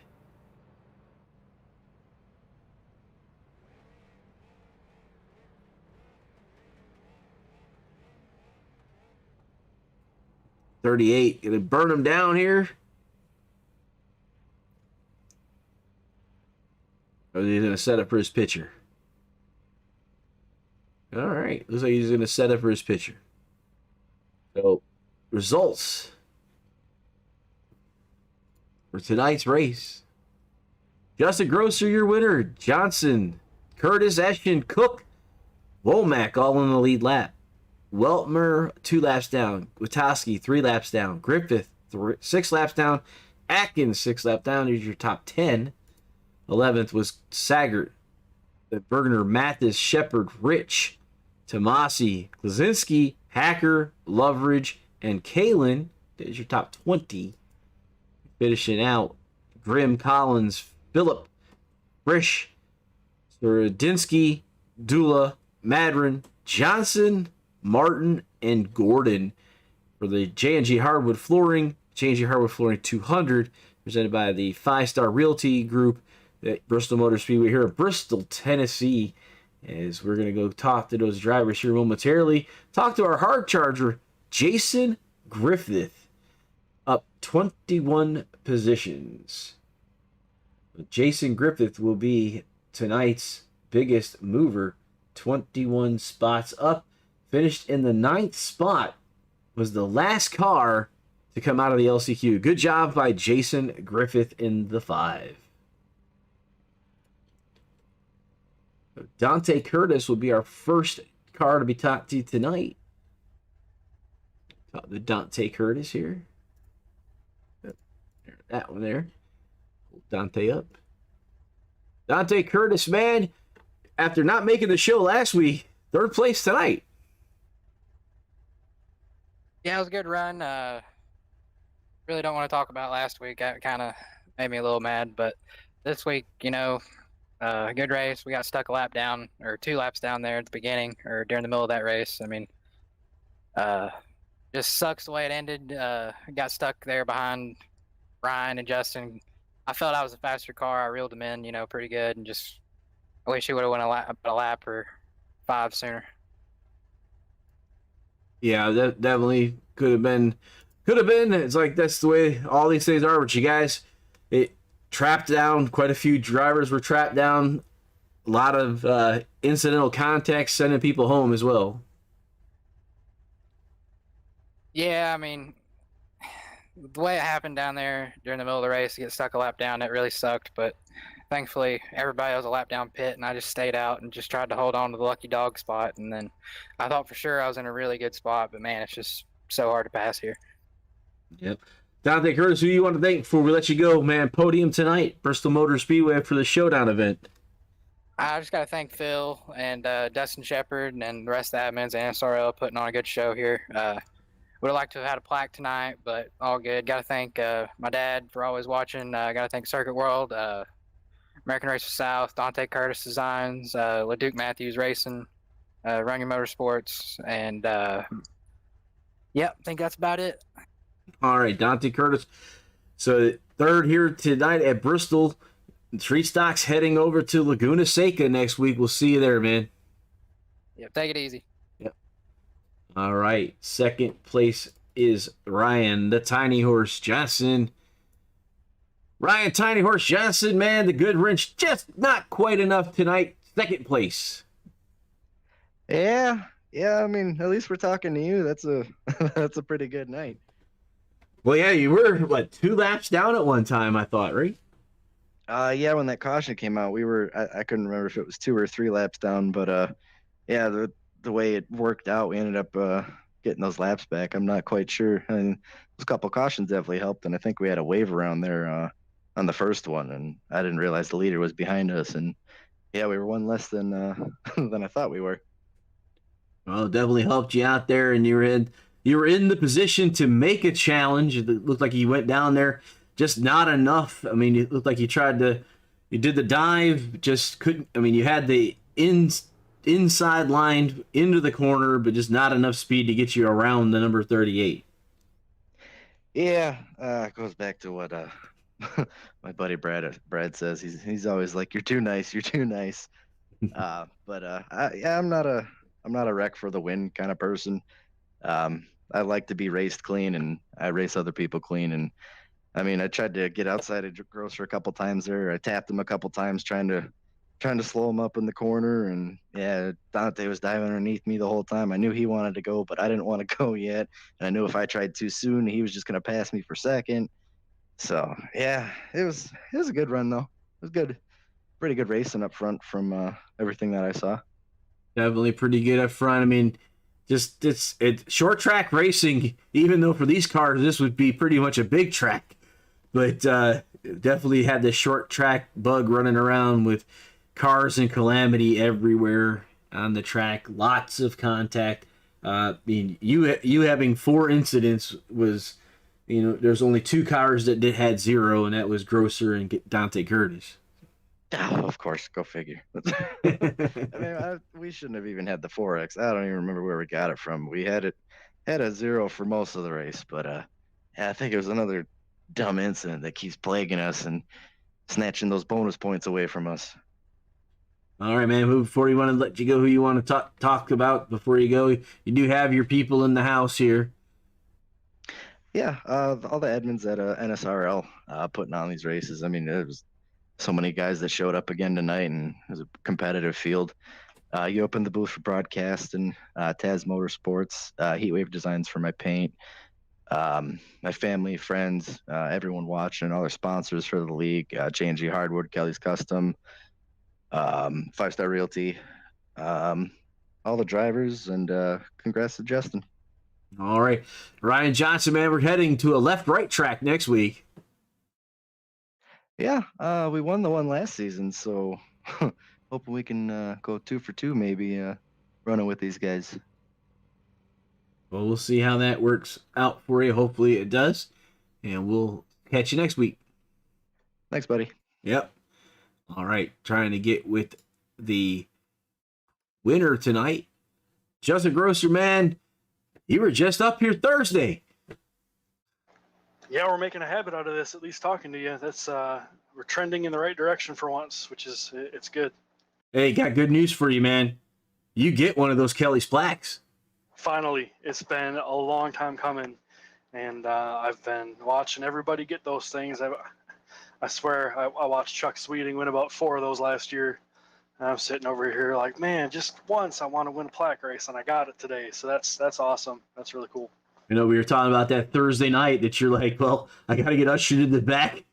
.38, gonna burn him down here. Or he's gonna set up for his pitcher. All right, looks like he's going to set up for his pitcher. So, results for tonight's race. Justin Grosser, your winner. Johnson, Curtis, Ashton, Cook, Womack all in the lead lap. Weltmer, 2 laps down. Witowski, 3 laps down. Griffith, 6 laps down. Atkins, 6 laps down. Here's your top 10. 11th was Saggart, Bergner, Mathis, Shepard, Rich, Tomasi, Klaczynski, Hacker, Loveridge, and Kalen. There's your top 20. Finishing out, Grimm, Collins, Phillip, Frisch, Suradinsky, Dula, Madron, Johnson, Martin, and Gordon for the G Hardwood Flooring. G Hardwood Flooring 200, presented by the 5-Star Realty Group at Bristol Motor Speedway here in Bristol, Tennessee. As we're going to go talk to those drivers here momentarily. Talk to our hard charger, Jason Griffith, up 21 positions. Jason Griffith will be tonight's biggest mover, 21 spots up. Finished in the 9th spot, was the last car to come out of the LCQ. Good job by Jason Griffith in the 5. Dante Curtis will be our first car to be talked to tonight. Talk to Dante Curtis here. That one there. Hold Dante up. Dante Curtis, man, after not making the show last week, 3rd place tonight. Yeah, it was a good run. Really don't want to talk about last week. That kind of made me a little mad, but this week, good race. We got stuck a lap down, or 2 laps down there at the beginning, or during the middle of that race. I mean, just sucks the way it ended. Got stuck there behind Ryan and Justin. I felt I was a faster car. I reeled them in, pretty good, and just I wish he would have went a lap or 5 sooner. Yeah, that definitely could have been. It's like that's the way all these things are with you guys. It trapped down. Quite a few drivers were trapped down. A lot of incidental contacts sending people home as well. Yeah, I mean, the way it happened down there during the middle of the race, to get stuck a lap down, it really sucked. But thankfully, everybody was a lap down pit, and I just stayed out and just tried to hold on to the lucky dog spot. And then I thought for sure I was in a really good spot, but man, it's just so hard to pass here. Yep. Dante Curtis, who you want to thank before we let you go, man? Podium tonight, Bristol Motor Speedway for the Showdown event. I just got to thank Phil and Dustin Shepard and the rest of the admins and NSRL putting on a good show here. Would have liked to have had a plaque tonight, but all good. Got to thank my dad for always watching. Got to thank Circuit World, American Racer South, Dante Curtis Designs, LeDuc Matthews Racing, Running Motorsports, and yep, I think that's about it. All right, Dante Curtis. So third here tonight at Bristol. Street Stocks heading over to Laguna Seca next week. We'll see you there, man. Yep, take it easy. Yep. All right. Second place is Ryan, the Tiny Horse Johnson. Ryan Tiny Horse Johnson, man, the good wrench just not quite enough tonight. Second place. Yeah. I mean, at least we're talking to you. That's a that's a pretty good night. Well, yeah, you were, 2 laps down at one time, I thought, right? Yeah, when that caution came out, we were I couldn't remember if it was 2 or 3 laps down, but yeah, the way it worked out, we ended up getting those laps back. I'm not quite sure. And those couple cautions definitely helped, and I think we had a wave around there on the first one, and I didn't realize the leader was behind us, and yeah, we were one less than than I thought we were. Well, it definitely helped you out there, and you were in the position to make a challenge. It looked like you went down there, just not enough. I mean, it looked like you did the dive, just couldn't. I mean, you had the inside line into the corner, but just not enough speed to get you around the number 38. Yeah, it goes back to what my buddy Brad says. He's always like, "You're too nice. You're too nice." Yeah, I'm not a wreck for the win kind of person. I like to be raced clean, and I race other people clean. And I mean, I tried to get outside of Grosser a couple times there. I tapped him a couple times trying to slow him up in the corner. And yeah, Dante was diving underneath me the whole time. I knew he wanted to go, but I didn't want to go yet. And I knew if I tried too soon, he was just going to pass me for second. So yeah, it was a good run though. It was good, pretty good racing up front from everything that I saw. Definitely pretty good up front. I mean, just it's short track racing. Even though for these cars this would be pretty much a big track, but definitely had the short track bug running around with cars and calamity everywhere on the track. Lots of contact. I mean, you having 4 incidents was. There's only 2 cars that had 0, and that was Grosser and Dante Curtis. Oh, of course, go figure. I mean, we shouldn't have even had the 4X. I don't even remember where we got it from. We had a 0 for most of the race, but yeah, I think it was another dumb incident that keeps plaguing us and snatching those bonus points away from us. All right, man. Before you want to let you go, who you want to talk about before you go? You do have your people in the house here. Yeah, all the admins at NSRL putting on these races. I mean, there was so many guys that showed up again tonight, and it was a competitive field. You opened the booth for broadcast and Taz Motorsports, Heatwave Designs for my paint, my family, friends, everyone watching, all their sponsors for the league, G Hardwood, Kelly's Custom, 5-Star Realty, all the drivers, and congrats to Justin. All right. Ryan Johnson, man, we're heading to a left-right track next week. Yeah, we won the one last season, so hoping we can go 2 for 2 maybe running with these guys. Well, we'll see how that works out for you. Hopefully it does. And we'll catch you next week. Thanks, buddy. Yep. All right. Trying to get with the winner tonight. Justin Grosser, man. You were just up here Thursday. Yeah, we're making a habit out of this, at least talking to you. That's we're trending in the right direction for once, which is it's good. Hey, got good news for you, man. You get one of those Kelly's plaques. Finally, it's been a long time coming, and I've been watching everybody get those things. I swear, I watched Chuck Sweeting win about 4 of those last year. And I'm sitting over here like, man, just once I want to win a plaque race, and I got it today. So that's awesome. That's really cool. We were talking about that Thursday night that you're like, well, I got to get ushered in the back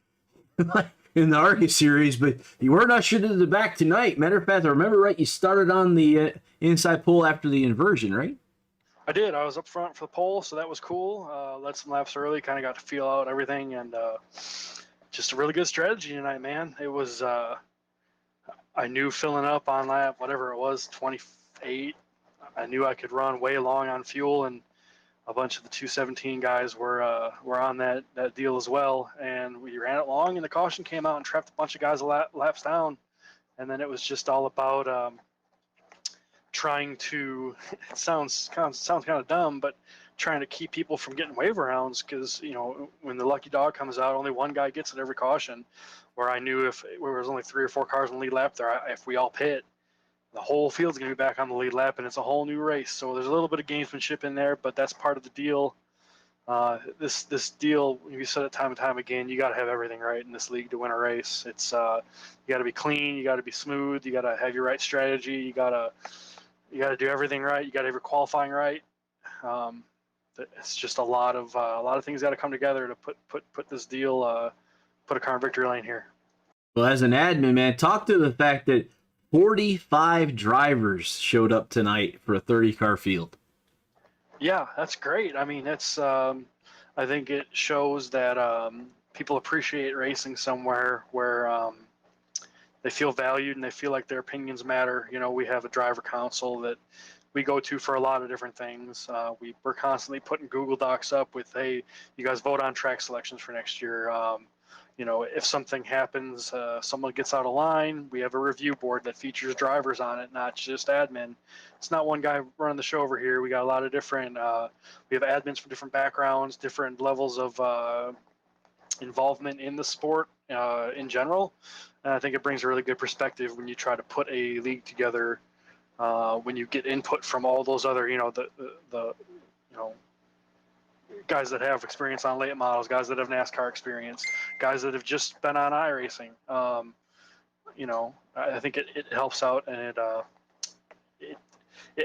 in the Arca series, but you weren't ushered into the back tonight. Matter of fact, I remember right, you started on the inside pole after the inversion, right? I did. I was up front for the pole, so that was cool. Led some laps early, kind of got to feel out everything, and just a really good strategy tonight, man. It was I knew filling up on lap, whatever it was, 28, I knew I could run way long on fuel, and a bunch of the 217 guys were on that deal as well. And we ran it long, and the caution came out and trapped a bunch of guys laps down. And then it was just all about trying to, it sounds kind of dumb, but trying to keep people from getting waiver rounds, because when the lucky dog comes out, only one guy gets it every caution. Where I knew if there was only 3 or 4 cars on the lead lap there, if we all pit, the whole field's going to be back on the lead lap, and it's a whole new race. So there's a little bit of gamesmanship in there, but that's part of the deal. This deal, you said it time and time again, you got to have everything right in this league to win a race. It's you got to be clean, you got to be smooth, you got to have your right strategy, you got to do everything right, you got to have your qualifying right. It's just a lot of things got to come together to put this deal, put a car in victory lane here. Well, as an admin, man, talk to the fact that 45 drivers showed up tonight for a 30-car field. Yeah, that's great. I mean, that's I think it shows that people appreciate racing somewhere where they feel valued and they feel like their opinions matter. We have a driver council that we go to for a lot of different things. We're constantly putting Google Docs up with, hey, you guys vote on track selections for next year. If something happens, someone gets out of line, we have a review board that features drivers on it, not just admin. It's not one guy running the show over here. We got a lot of different, we have admins from different backgrounds, different levels of involvement in the sport in general. And I think it brings a really good perspective when you try to put a league together, when you get input from all those other, the guys that have experience on late models, guys that have NASCAR experience, guys that have just been on iRacing. I think it helps out, and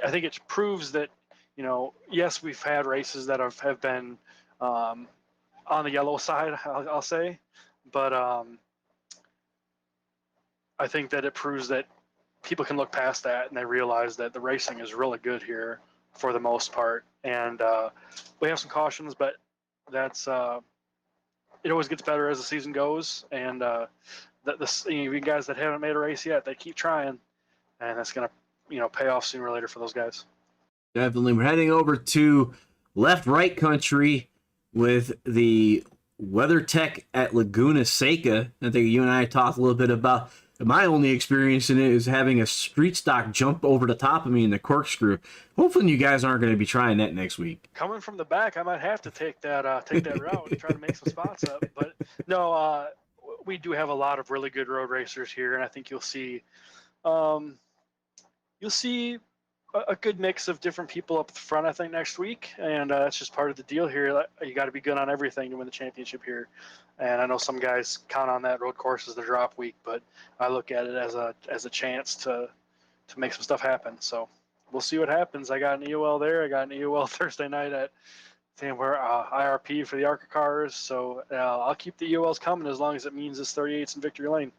I think it proves that, yes, we've had races that have been on the yellow side, I'll say, but I think that it proves that people can look past that and they realize that the racing is really good here for the most part. And we have some cautions, but that's it always gets better as the season goes. And you guys that haven't made a race yet, they keep trying, and that's going to pay off sooner or later for those guys. Definitely. We're heading over to left-right country with the weather tech at Laguna Seca. I think you and I talked a little bit about my only experience in it is having a street stock jump over the top of me in the corkscrew. Hopefully you guys aren't going to be trying that next week. Coming from the back, I might have to take that route and try to make some spots up. But no, we do have a lot of really good road racers here, and I think you'll see a good mix of different people up at the front, I think, next week. And that's just part of the deal here. You got to be good on everything to win the championship here. And I know some guys count on that road course as their drop week, but I look at it as a chance to make some stuff happen. So we'll see what happens. I got an EOL there. I got an EOL Thursday night at IRP for the ARCA cars. So I'll keep the EOLs coming as long as it means it's 38s in victory lane.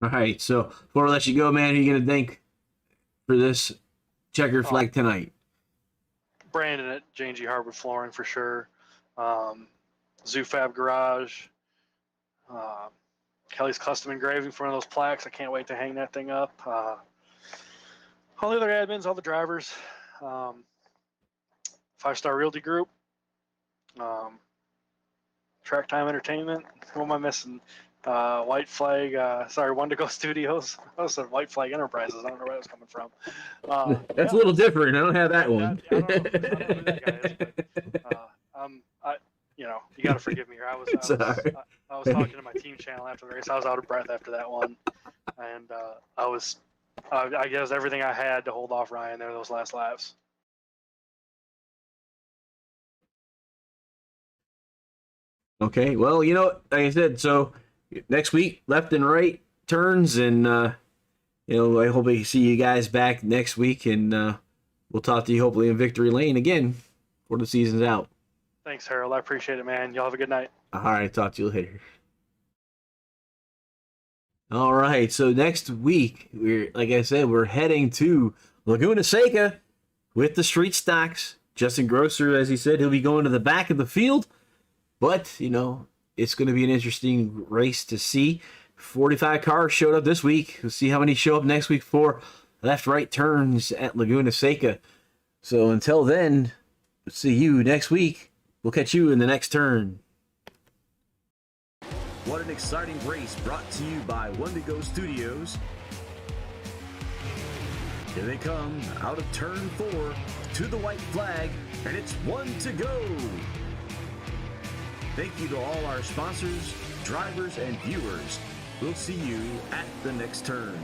All right. So before I let you go, man, who are you going to thank for this checkered flag tonight? Brandon at G Hardwood Flooring for sure. Zoofab Garage. Kelly's Custom Engraving for one of those plaques. I can't wait to hang that thing up. All the other admins, all the drivers. 5-Star Realty Group. Track Time Entertainment. Who am I missing? White Flag, Wendigo Studios. I said White Flag Enterprises. I don't know where that was coming from. That's a little different. I don't have that one. I don't know who that guy is, but you got to forgive me here. I was talking to my team channel after the race. I was out of breath after that one, and I guess everything I had to hold off Ryan there those last laps. Okay, well, like I said, so next week, left and right turns, and I hope I see you guys back next week, and we'll talk to you hopefully in victory lane again before the season's out. Thanks, Harold. I appreciate it, man. Y'all have a good night. All right, talk to you later. All right, so next week, like I said, we're heading to Laguna Seca with the street stocks. Justin Grosser, as he said, he'll be going to the back of the field, but, it's going to be an interesting race to see. 45 cars showed up this week. We'll see how many show up next week for left-right turns at Laguna Seca. So until then, we'll see you next week. We'll catch you in the next turn. What an exciting race brought to you by Wendigo Studios. Here they come out of turn 4 to the white flag, and it's 1 to go. Thank you to all our sponsors, drivers, and viewers. We'll see you at the next turn.